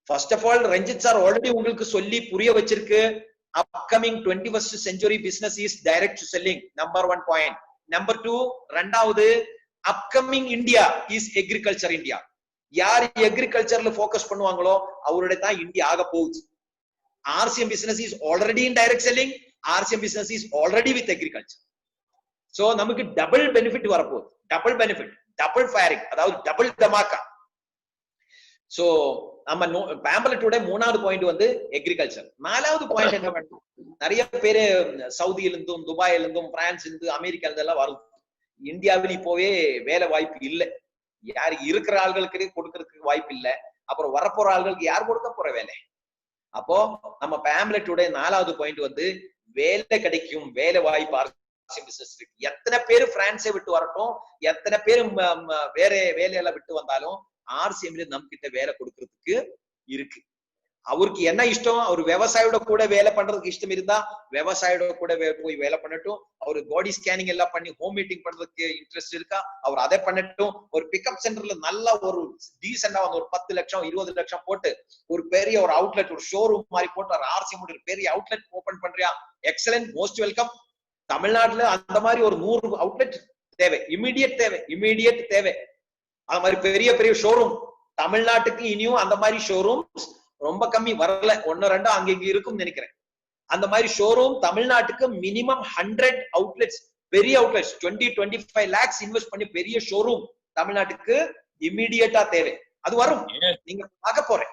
first of all Ranjith sir already உங்களுக்கு சொல்லி புரிய வச்சிருக்கு. Upcoming 21st century business is direct to selling. Number 1 point. Number 2, ரெண்டாவது upcoming India is agriculture India. யார் எக்ரிகல்ச்சர்ல focus பண்ணுவாங்களோ அவருடைய தான் இந்தியா ஆக போகுது. RCM business is already in direct selling. RCM business is already with agriculture. So நமக்கு double benefit வரப்போகுது. Double benefit, double firing, அதாவது டபுள் தமாக்கா. சோ நம்ம பேம்பலட்டோட 3வது பாயிண்ட் வந்து எக்ரிகல்ச்சர். 4வது பாயிண்ட் என்ன பண்ணும், நிறைய பேரு சவுதியில இருந்தும் துபாயில இருந்தும் பிரான்ஸ்ல இருந்து அமெரிக்கால இருந்து எல்லாம் வரும். இந்தியாவில் இப்போவே வேலை வாய்ப்பு இல்லை. யாரு இருக்கிற ஆள்களுக்கு கொடுக்கறதுக்கு வாய்ப்பு இல்லை. அப்புறம் வரப்போற ஆள்களுக்கு யார் கொடுக்க போற வேலை? அப்போ நம்ம பேம்பலட்டோட 4வது பாயிண்ட் வந்து வேலை கிடைக்கும், வேலை வாய்ப்பு ஆர்சிஎம் பிசினஸ் இருக்கு. எத்தனை பேரு பிரான்ஸை விட்டு வரட்டும், எத்தனை பேரு வேற வேலையெல்லாம் விட்டு வந்தாலும் ஆர்சிஎம்ல நம்ம கிட்ட வேலை கொடுக்கறதுக்கு இருக்கு. அவருக்கு என்ன இஷ்டம், அவர் விவசாயோட கூட வேலை பண்றதுக்கு இஷ்டம் இருந்தா விவசாயோட கூட போய் வேலை பண்ணட்டும். அவரு பாடி ஸ்கேனிங் எல்லாம் பண்ணி ஹோம் மீட்டிங் பண்றதுக்கு இன்ட்ரெஸ்ட் இருக்கா, அவர் அதை பண்ணட்டும். ஒரு பிக்கப் சென்டர்ல நல்ல ஒரு டீசெண்டா வந்து ஒரு 10 லட்சம் 20 லட்சம் போட்டு ஒரு பெரிய ஒரு அவுட்லெட், ஒரு ஷோரூம் மாதிரி போட்டு ஒரு ஆர்சிஎம் ஒரு பெரிய அவுட்லெட் ஓபன் பண்றியா, எக்ஸலன்ட், மோஸ்ட் வெல்கம். தமிழ்நாட்டுல அந்த மாதிரி ஒரு 100 அவுட்லெட் தேவை, இமீடியட் தேவை. அந்த மாதிரி பெரிய பெரிய ஷோரூம் தமிழ்நாட்டுக்கு இனியும் அந்த மாதிரி ஷோரூம் ரொம்ப கம்மி, வரல, 1-2 அங்க இருக்கும் நினைக்கிறேன். அந்த மாதிரி ஷோரூம் தமிழ்நாட்டுக்கு மினிமம் 100 அவுட்லெட்ஸ், பெரிய அவுட்லெட்ஸ் 20-25 lakhs இன்வெஸ்ட் பண்ணி பெரிய ஷோரூம் தமிழ்நாட்டுக்கு இமீடியட்டா தேவை. அது வரும், நீங்க பார்க்க போறேன்.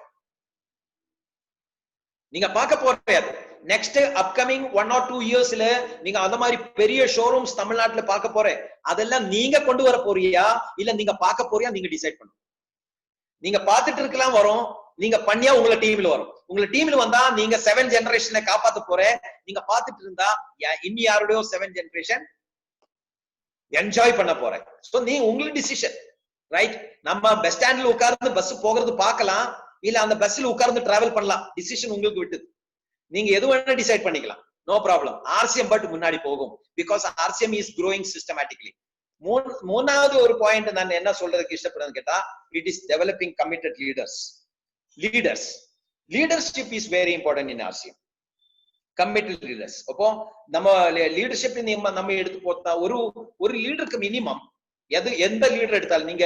அது நெக்ஸ்ட் அப்கமிங் 1 or 2 yearsல நீங்க அந்த மாதிரி பெரிய ஷோரூம்ஸ் தமிழ்நாட்டுல பார்க்க போறேன். அதெல்லாம் நீங்க கொண்டு வர போறியா இல்ல நீங்க பார்க்க போறியா, நீங்க டிசைட் பண்ணுங்க. நீங்க பார்த்துட்டு இருக்கலாம் வரும், நீங்க பண்ணியா உங்களை டீம்ல வரும். உங்களை டீம்ல வந்தா நீங்க 7 ஜெனரேஷனை காப்பாத்த போற. நீங்க பார்த்துட்டு இருந்தா இன்னி யாருடையோ 7 ஜெனரேஷன் என்ஜாய் பண்ண போறேன். சோ நீ உங்களுக்கு டிசிஷன், ரைட்? நம்ம பஸ் ஸ்டாண்ட்ல உட்கார்ந்து பஸ் போகிறது பார்க்கலாம், இல்ல அந்த பஸ்ல உட்கார்ந்து டிராவல் பண்ணலாம். டிசிஷன் உங்களுக்கு விட்டுது. நீங்க எது வேணா டிசைட் பண்ணிக்கலாம், நோ ப்ராப்ளம். ஆர்சிஎம் பட் முன்னாடி போகும், because RCM is growing systematically. 3வது ஒரு பாயிண்ட் நான் என்ன சொல்றதுக்கு இஷ்டப்படுறேன்னு கேட்டா, it is developing committed leadership is very important in RCM. Committed leaders. அப்போ நம்ம லீடர்ஷிப் நம்ம எடுத்து போட்டா ஒரு லீடருக்கு மினிமம் எந்த லீடர் எடுத்தாலும், நீங்க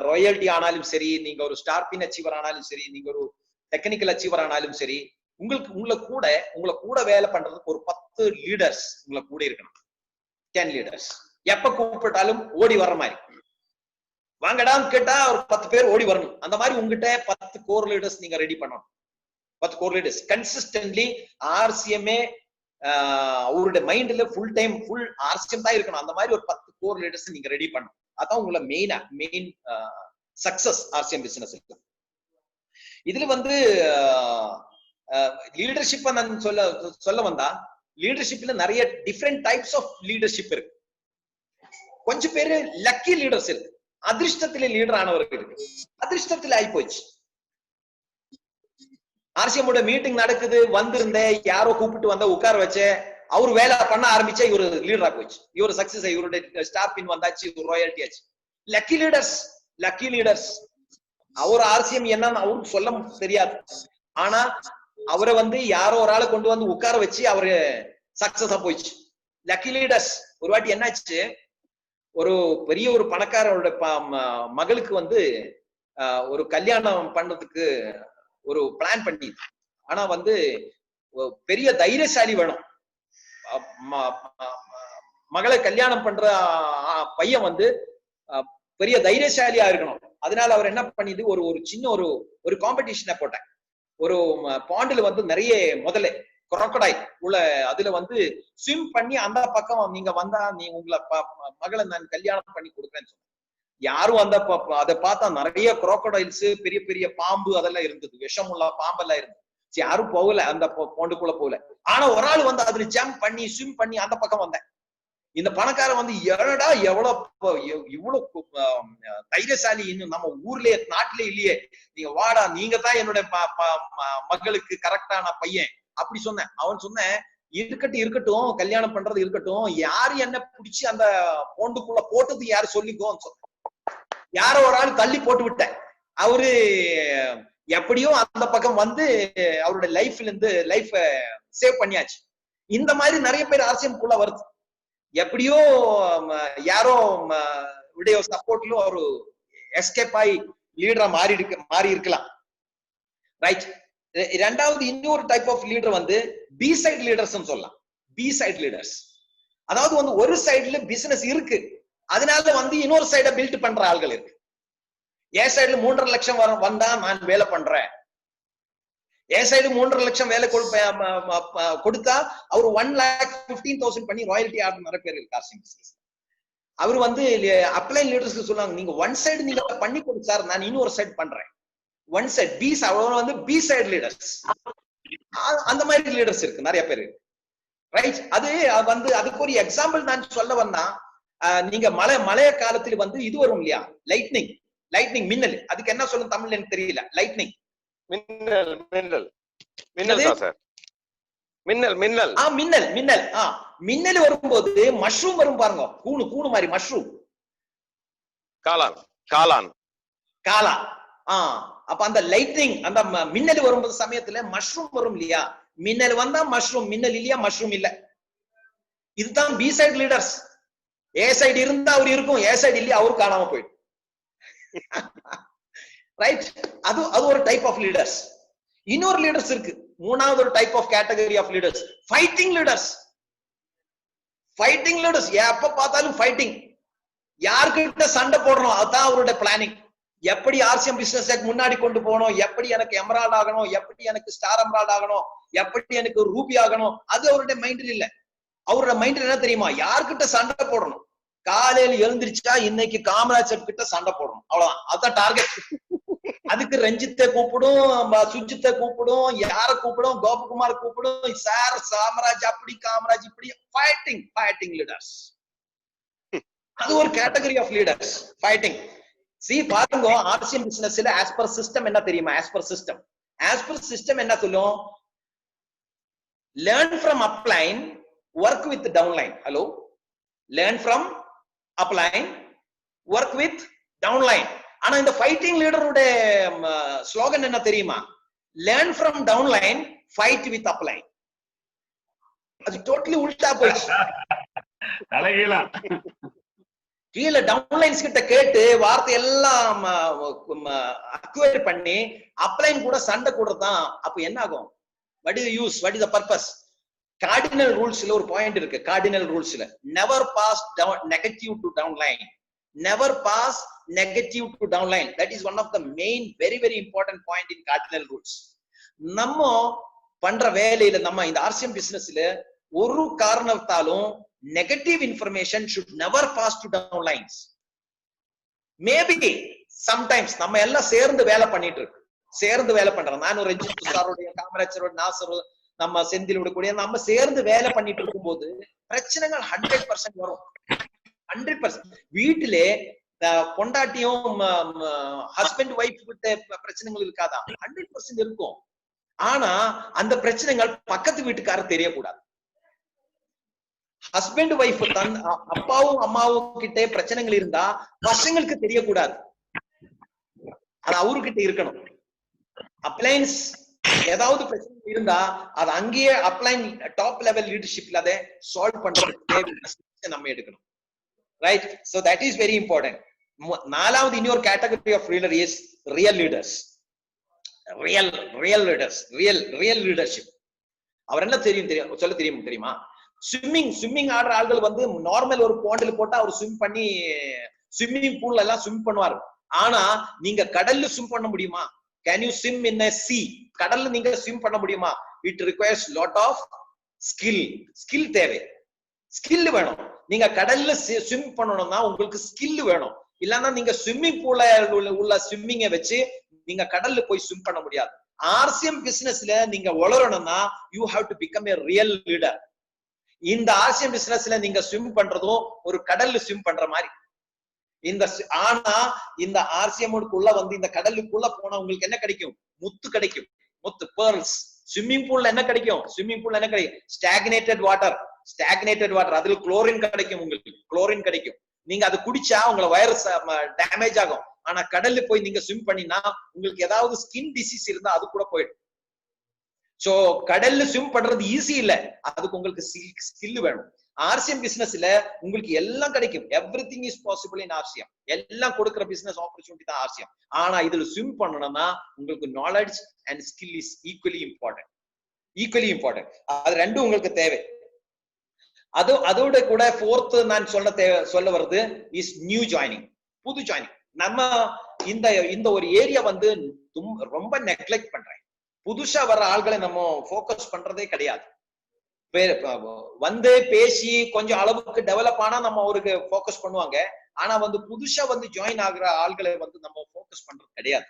ராயல்டி ஆனாலும் சரி, நீங்க ஒரு ஸ்டார் பின் அச்சீவர் ஆனாலும் சரி, நீங்க ஒரு டெக்னிக்கல் அச்சீவர் ஆனாலும் சரி, உங்களை கூட வேலை பண்றதுக்கு ஒரு 10 லீடர்ஸ் உங்களை கூட இருக்கணும். 10 லீடர்ஸ் எப்ப கூப்பிட்டாலும் ஓடி வர்ற மாதிரி, வாங்கடான்னு கேட்டா ஒரு 10 பேர் ஓடி வரணும். அந்த மாதிரி உங்ககிட்ட 10 கோர் லீடர்ஸ் நீங்க ரெடி பண்ணணும். 10 கோர் லீடர்ஸ் கன்சிஸ்டன்ட்லி ஆர்சிஎம்ஏ அவருடைய மைண்ட்ல ஃபுல் ஆர்சிஎம் தான் இருக்கணும். அந்த மாதிரி ஒரு 10 கோர் லீடர்ஸ் நீங்க ரெடி பண்ணணும். அதான் உங்களை மெயின் சக்சஸ் ஆர்சிஎம் பிசினஸ். இதுல வந்து லீடர்ஷிப் நான் சொல்ல வந்தா, லீடர்ஷிப்ல நிறைய டிஃபரெண்ட் டைப்ஸ் ஆஃப் லீடர்ஷிப் இருக்கு. கொஞ்சம் பேரு லக்கி லீடர்ஸ் இருக்கு, அதிர்ஷ்டத்துல லீடர் ஆனவர்கள் இருக்கு. அதிர்ஷ்டத்துல ஆகி போச்சு. ஆர்சிஎம் மீட்டிங் நடக்குது, வந்திருந்தேன், யாரோ கூப்பிட்டு வந்த உட்கார வச்ச, அவரு வேலை பண்ண ஆரம்பிச்சா இவரு லீடரா போச்சு, இவரு சக்சஸ், இவருடைய ஸ்டார் பின் வந்தாச்சு, இவரு ராயல்டி ஆச்சு. லக்கி லீடர்ஸ் அவர் ஆர்சிஎம் என்னன்னு அவருக்கு சொல்ல தெரியாது. ஆனா அவரை வந்து யாரோ ஒரு ஆளை கொண்டு வந்து உட்கார வச்சு அவரு சக்சஸா போயிடுச்சு. Lucky leaders. ஒரு வாட்டி என்னாச்சு, ஒரு பெரிய ஒரு பணக்காரோட மகளுக்கு வந்து ஒரு கல்யாணம் பண்றதுக்கு ஒரு பிளான் பண்ணி, ஆனா வந்து பெரிய தைரியசாலி வேணும். மகளை கல்யாணம் பண்ற பையன் வந்து பெரிய தைரியசாலியா இருக்கணும். அதனால அவர் என்ன பண்ணிது, ஒரு சின்ன ஒரு காம்படிஷனை போட்டேன். ஒரு பாண்டுல வந்து நிறைய முதல்ல crocodile உள்ள, அதுல வந்து ஸ்விம் பண்ணி அந்த பக்கம் நீங்க வந்தா உங்களை மகளை நான் கல்யாணம் பண்ணி கொடுக்குறேன்னு சொன்னேன். யாரும் அதை பார்த்தா நிறைய crocodiles, பெரிய பெரிய பாம்பு அதெல்லாம் இருந்தது, விஷமுள்ள பாம்பெல்லாம் இருந்தது. யாரும் போகல, அந்த பாண்டுக்குள்ள போகல. ஆனா ஒரு ஆள் வந்து அதுல ஜம்ப் பண்ணி ஸ்விம் பண்ணி அந்த பக்கம் வந்தேன். இந்த பணக்காரன் வந்து எடா இவ்வளவு தைரியசாலி இன்னும் நம்ம ஊர்லயே நாட்டிலே இல்லையே, நீங்க வாடா, நீங்க தான் என்னோட மகளுக்கு கரெக்டான பையன் அப்படி சொன்னேன். அவன் சொன்னேன், இருக்கட்டும் கல்யாணம் பண்றது இருக்கட்டும், யாரு என்ன பிடிச்சி அந்த போண்டுக்குள்ள போட்டது யாரு சொல்லிக்கோன்னு சொன்ன. யாரோ ஒரு ஆள் தள்ளி போட்டு விட்டேன். அவரு எப்படியோ அந்த பக்கம் வந்து அவருடைய லைஃப்ல இருந்து லைஃப் சேவ் பண்ணியாச்சு. இந்த மாதிரி நிறைய பேர் ஆர்சிஎம்குள்ள வருது. எப்படியோ யாரோ உடைய சப்போர்ட்ல ஒரு எஸ்கேப் ஆகி லீடரா மாறி இருக்கலாம். ரைட். ரெண்டாவது இன்னொரு டைப் ஆஃப் லீடர் வந்து பி சைட் லீடர்ஸ் சொல்லலாம். பி சைட் லீடர்ஸ் அதாவது வந்து ஒரு சைடுல பிசினஸ் இருக்கு, அதனால வந்து இன்னொரு சைட பில்ட் பண்ற ஆள்கள் இருக்கு. ஏ சைடுல 3.5 லட்சம் வந்தா நான் வேலை பண்றேன். ஏ சைடு 3.5 லட்சம் வேலை கொடுத்தா அவர் 1,15,000 பண்ணி ராயல்டி ஆர்டர் நிறைய பேர் இருக்கு ஆர்சிஎம் பிசினஸ். அவர் வந்து அப்ளைன் லீடர்ஸ்க்கு சொல்லுவாங்க, நீங்க ஒன் சைடு நீங்க பண்ணி கொடு சார், நான் இன்னொரு சைடு பண்றேன். ஒன் சைடு பி வந்து பி சைடு லீடர்ஸ். அந்த மாதிரி லீடர்ஸ் இருக்கு நிறைய பேர். ரைட். அது வந்து அதுக்கு ஒரு எக்ஸாம்பிள் நான் சொல்ல வந்தா, நீங்க மழைய காலத்துல வந்து இது வரும் இல்லையா, லைட்னிங் மின்னல். அதுக்கு என்ன சொல்லும் தமிழ்ல எனக்கு தெரியல. லைட்னிங் மின்னல் வரும்போது மஷ்ரூம் வரும் பாருங்க, கூணு மாதிரி மஷ்ரூம், காலா. அப்ப அந்த லைட்னிங் அந்த மின்னல் வரும்போது சமயத்துல மஷ்ரூம் வரும் இல்லையா, மின்னல் வந்தா மஷ்ரூம், மின்னல் இல்லையா மஷ்ரூம் இல்ல. இதுதான் பி சைடு லீடர்ஸ். ஏ சைடு இருந்தா அவர் இருக்கும், ஏ சைடு இல்லையா அவரு காணாம போயிடும். ரைட். அது ஒரு டைப் ஆஃப் லீடர்ஸ். இன்னொரு லீடர்ஸ் இருக்கு. மூணாவது ஒரு type of category of leaders, fighting leaders. எப்ப பார்த்தாலும் ஃபைட்டிங், யாருக்கிட்ட சண்டை போடணும் அதுதான் அவருடைய பிளானிங். எப்படி ஆர்சிஎம் பிசினஸ் முன்னாடி கொண்டு போகணும், எப்படி எனக்கு எமரால்ட் ஆகணும், எப்படி எனக்கு ஸ்டார் எமரால்ட் ஆகணும், எப்படி எனக்கு ரூபி ஆகணும், அது அவருடைய மைண்டில் இல்ல. அவரோட மைண்டில் என்ன தெரியுமா, யாருக்கிட்ட சண்டை போடணும். காலையில எழுந்திரிச்சா இன்னைக்கு காமராஜர் கிட்ட சண்டை போடணும், அவ்வளவுதான். அதுதான் டார்கெட். அதுக்கு ரஞ்சித்தை கூப்பிடும், சுஜித்தை கூப்பிடும், யார கூப்பிடும், கோபகுமார் கூப்பிடும், சார் காமராஜ் அப்படி காமராஜ் இப்படி. Fighting leaders. அது ஒரு கேட்டகரி ஆஃப் லீடர்ஸ், ஃபைட்டிங். பாருங்க, ஆர்சிஎம் பிசினஸ்ல ஆஸ் பர் சிஸ்டம் என்ன தெரியுமா, ஆஸ் பர் சிஸ்டம் என்ன சொல்லும், learn from upline, work with downline. Hello, learn from upline, work with downline. ஆனா இந்த ஃபைட்டிங் லீடருடைய ஸ்லோகன் என்ன தெரியுமா, learn from downline, fight with upline. அது டோட்டலி உல்டா போயிடுச்சு. கீழே டவுன்லைன்ஸ் கிட்ட கேட்டு வார்த்தை எல்லாம் அக்வயர் பண்ணி அப்ளைன் கூட சண்டை கூடதான். அப்ப என்ன ஆகும், what is the use, what is the purpose? Cardinal ரூல்ஸ்ல ஒரு பாயிண்ட் இருக்கு. கார்டினல் ரூல்ஸ்ல never pass negative to downline, never pass negative to downline. That is one of the main very very important point in cardinal rules. நம்ம பண்ற வேலையில, நம்ம இந்த RCM பிசினஸ்ல ஒரு காரணத்தாலும் negative information should never pass to downlines. Maybe sometimes நம்ம எல்லாம் சேர்ந்து வேலை பண்றோம். நானும் ரஞ்சித் சாரோட, காமராஜரோட, நாசரோட, நம்ம செந்திலோட கூட நம்ம சேர்ந்து வேலை பண்ணிட்டு இருக்கும்போது பிரச்சனைகள் 100% வரும். 100%. வீட்டிலே பொண்டாட்டியும் ஹஸ்பண்ட் ஒய்ஃப் கிட்ட பிரச்சனைகள் இருக்காதா? 100% இருக்கும். ஆனா அந்த பிரச்சனைகள் பக்கத்து வீட்டுக்காரர் தெரியக்கூடாது. ஹஸ்பண்ட் ஒய்ஃப் அப்பாவும் அம்மாவும் கிட்ட பிரச்சனைகள் இருந்தா பசங்களுக்கு தெரியக்கூடாது, அது அவர்கிட்ட இருக்கணும். அப்ளைன்ஸ் ஏதாவது பிரச்சனை இருந்தா அது அங்கேயே அப்ளைன் டாப் லெவல் லீடர்ஷிப்ல அதை சால்வ் பண்றதுக்கு நம்ம எடுக்கணும். Right. So that is very important. நாலாவது இன்னொரு category of leader is real leaders. Real leadership. அவர் என்ன தெரியுமா, ஸ்விம்மிங் ஆடுற ஆள்கள் வந்து நார்மல் ஒரு பாண்டில் போட்டா அவர் ஸ்விம் பண்ணி ஸ்விம்மிங் பூல்ல எல்லாம் ஸ்விம் பண்ணுவாரு. ஆனா நீங்க கடல்ல ஸ்விம் பண்ண முடியுமா? Can you swim in a sea? கடல்ல நீங்க ஸ்விம் பண்ண முடியுமா? It requires lot of skill தேவை. ஸ்கில் வேணும். நீங்க கடல்ல ஸ்விம் பண்ணணும்னா உங்களுக்கு ஸ்கில் வேணும். இல்லன்னா நீங்க ஸ்விம்மிங் பூல்ல உள்ள ஸ்விம்மிங்க வச்சு நீங்க கடல்ல போய் ஸ்விம் பண்ண முடியாது. ஆர்சிஎம் பிசினஸ்ல நீங்க வளரணும்னா you have to become a real leader. இந்த ஆர்சிஎம் பிசினஸ்ல நீங்க ஸ்விம் பண்றதும் ஒரு கடல்ல ஸ்விம் பண்ற மாதிரி. ஆனா இந்த ஆர்சிஎம்க்குள்ள வந்து இந்த கடலுக்குள்ள போனா உங்களுக்கு என்ன கிடைக்கும்? முத்து கிடைக்கும், முத்து, பேர்ல்ஸ். ஸ்விம்மிங் பூல்ல என்ன கிடைக்கும்? ஸ்விம்மிங் பூல்ல என்ன கிடைக்கும்? Stagnated water. ஸ்டாக்னேட்டட் வாட்டர், அதுல குளோரின் கிடைக்கும். உங்களுக்கு குளோரின் கிடைக்கும். நீங்க அது குடிச்சா உங்களை வைரஸ் டேமேஜ் ஆகும். ஆனா கடல்ல போய் நீங்க ஸ்விம் பண்ணினா உங்களுக்கு ஏதாவது ஸ்கின் டிசீஸ் இருந்தா அது கூட போயிடும். சோ கடல்ல ஸ்விம் பண்றது ஈஸி இல்ல, அதுக்கு உங்களுக்கு ஸ்கில் வேணும். ஆர்சிஎம் பிசினஸ்ல உங்களுக்கு எல்லாம் கிடைக்கும். Everything is possible in RCM. எல்லாம் கொடுக்கிற பிசினஸ் ஆப்பர்ச்சுனிட்டி தான் ஆர்சிஎம். ஆனா இதுல ஸ்விம் பண்ணணும்னா உங்களுக்கு knowledge and skill is equally important. அது ரெண்டும் உங்களுக்கு தேவை. அதோட கூட ஃபோர்த் நான் சொல்ல வருது இஸ் நியூ ஜாயினிங், புது ஜாயினிங். நம்ம இந்த ஒரு ஏரியா வந்து ரொம்ப நெக்லெக்ட் பண்றேன். புதுசா வர ஆள்களை நம்ம போக்கஸ் பண்றதே கிடையாது. வந்து பேசி கொஞ்சம் அளவுக்கு டெவலப் ஆனா நம்ம அவருக்கு போக்கஸ் பண்ணுவாங்க. ஆனா வந்து புதுசா வந்து ஜாயின் ஆகுற ஆள்களை வந்து நம்ம போக்கஸ் பண்றது கிடையாது.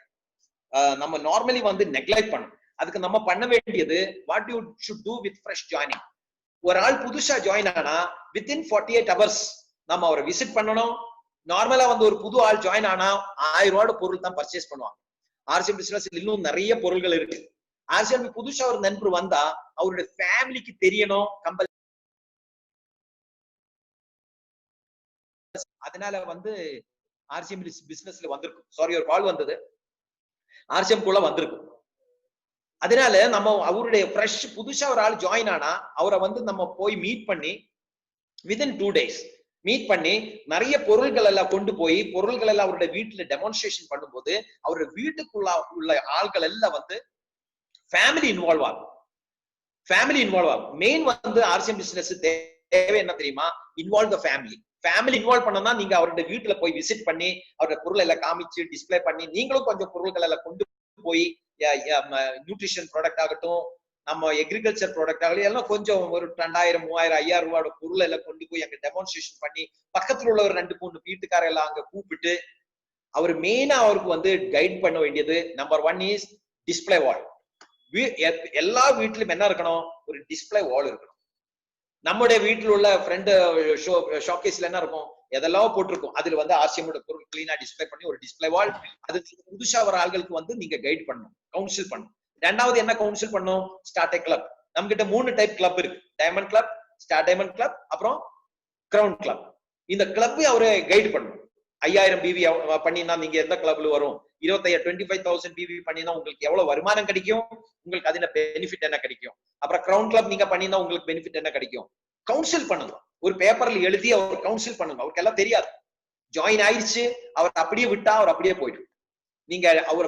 நம்ம நார்மலி வந்து நெக்லெக்ட் பண்ணணும். அதுக்கு நம்ம பண்ண வேண்டியது what you should do with fresh joining. ஒரு ஆள் புதுசா ஜாயின் ஆனா வித்தின் 48 hours நம்ம அவரை விசிட் பண்ணணும். நார்மலா வந்து ஒரு புது ஆள் ஜாயின் ஆனா 1000 ரூபாய் பொருள் தான் பர்ச்சேஸ் பண்ணுவாங்க. ஆர்சிஎம் பிசினஸ் இன்னும் நிறைய பொருள்கள் இருக்கு. ஆர்சிஎம் புதுசா ஒரு நண்பர் வந்தா அவருடைய ஃபேமிலிக்கு தெரியணும். அதனால வந்து ஆர்சிஎம் பிசினஸ்ல வந்திருக்கும். சாரி, ஒரு கால் வந்தது, ஆர்சிஎம் குள்ள வந்திருக்கும். அதனால நம்ம அவருடைய ஃப்ரெஷ் புதுசா ஒரு ஆள் ஜாயின் ஆனா அவரை வந்து நம்ம போய் மீட் பண்ணி வித்தின் 2 days மீட் பண்ணி நிறைய பொருள்கள் எல்லாம் கொண்டு போய் பொருள்கள் எல்லாம் அவருடைய வீட்டுல டெமான்ஸ்ட்ரேஷன் பண்ணும்போது அவருடைய வீட்டுக்குள்ள உள்ள ஆள்கள் எல்லாம் வந்து ஃபேமிலி இன்வால்வ் ஆகும். மெயின் வந்து ஆர்சிஎம் பிசினஸ் தேவை என்ன தெரியுமா? Involve the family. Family involve பண்ணா நீங்க அவருடைய வீட்டுல போய் விசிட் பண்ணி அவருடைய பொருள் எல்லாம் காமிச்சு டிஸ்பிளே பண்ணி நீங்களும் கொஞ்சம் பொருள்கள் எல்லாம் கொண்டு போய் நியூட்ரிஷன் ப்ராடக்ட் ஆகட்டும், நம்ம எக்ரிகல்ச்சர் ப்ராடக்ட் ஆகட்டும், எல்லாம் கொஞ்சம் ஒரு 2000, 3000, 5000 ரூபாயோட பொருள் எல்லாம் கொண்டு போய் அங்க டெமான்ஸ்ட்ரேஷன் பண்ணி பக்கத்துல உள்ள ஒரு 2-3 வீட்டுக்கார எல்லாம் அங்க கூப்பிட்டு அவர் மெயினா அவருக்கு வந்து கைட் பண்ண வேண்டியது நம்பர் 1 இஸ் டிஸ்பிளே வால். எல்லா வீட்லயும் என்ன இருக்கணும்? ஒரு டிஸ்பிளே வால் இருக்கணும். நம்முடைய வீட்டில் உள்ள ஃப்ரெண்ட் ஷோகேஸ்ல என்ன இருக்கும்? எதெல்லாம் போட்டிருக்கும். அதுல வந்து ஆர்சிஎம் பொருள் கிளீனா டிஸ்பிளே பண்ணி ஒரு டிஸ்பிளே வால். அது புதுசா வர ஆள்களுக்கு வந்து நீங்க கைட் பண்ணணும், கவுன்சில் பண்ணணும். ரெண்டாவது என்ன கவுன்சில் பண்ணணும்? ஸ்டார்ட் ஏ கிளப். நம்ம கிட்ட 3 டைப் கிளப் இருக்கு. Diamond club, star diamond club, அப்புறம் கிரவுன் கிளப். இந்த கிளப் அவரு கைட் பண்ணணும். 5000 பிவி பண்ணினா நீங்க எந்த கிளப்ல வரும்? 25,000 பிவி பண்ணினா உங்களுக்கு எவ்வளவு வருமானம் கிடைக்கும்? உங்களுக்கு அதுல பெனிஃபிட் என்ன கிடைக்கும்? அப்புறம் கிரவுன் கிளப் நீங்க பண்ணினா உங்களுக்கு பெனிஃபிட் என்ன கிடைக்கும்? கவுன்சில் பண்ணுங்க. ஒரு பேப்பர்ல எழுதி அவர் கவுன்சில் பண்ணுங்க. அவருக்கு எல்லாம் தெரியாது. ஜாயின் ஆயிடுச்சு, அவர் அப்படியே விட்டா அவர் அப்படியே போயிடும். நீங்க அவர்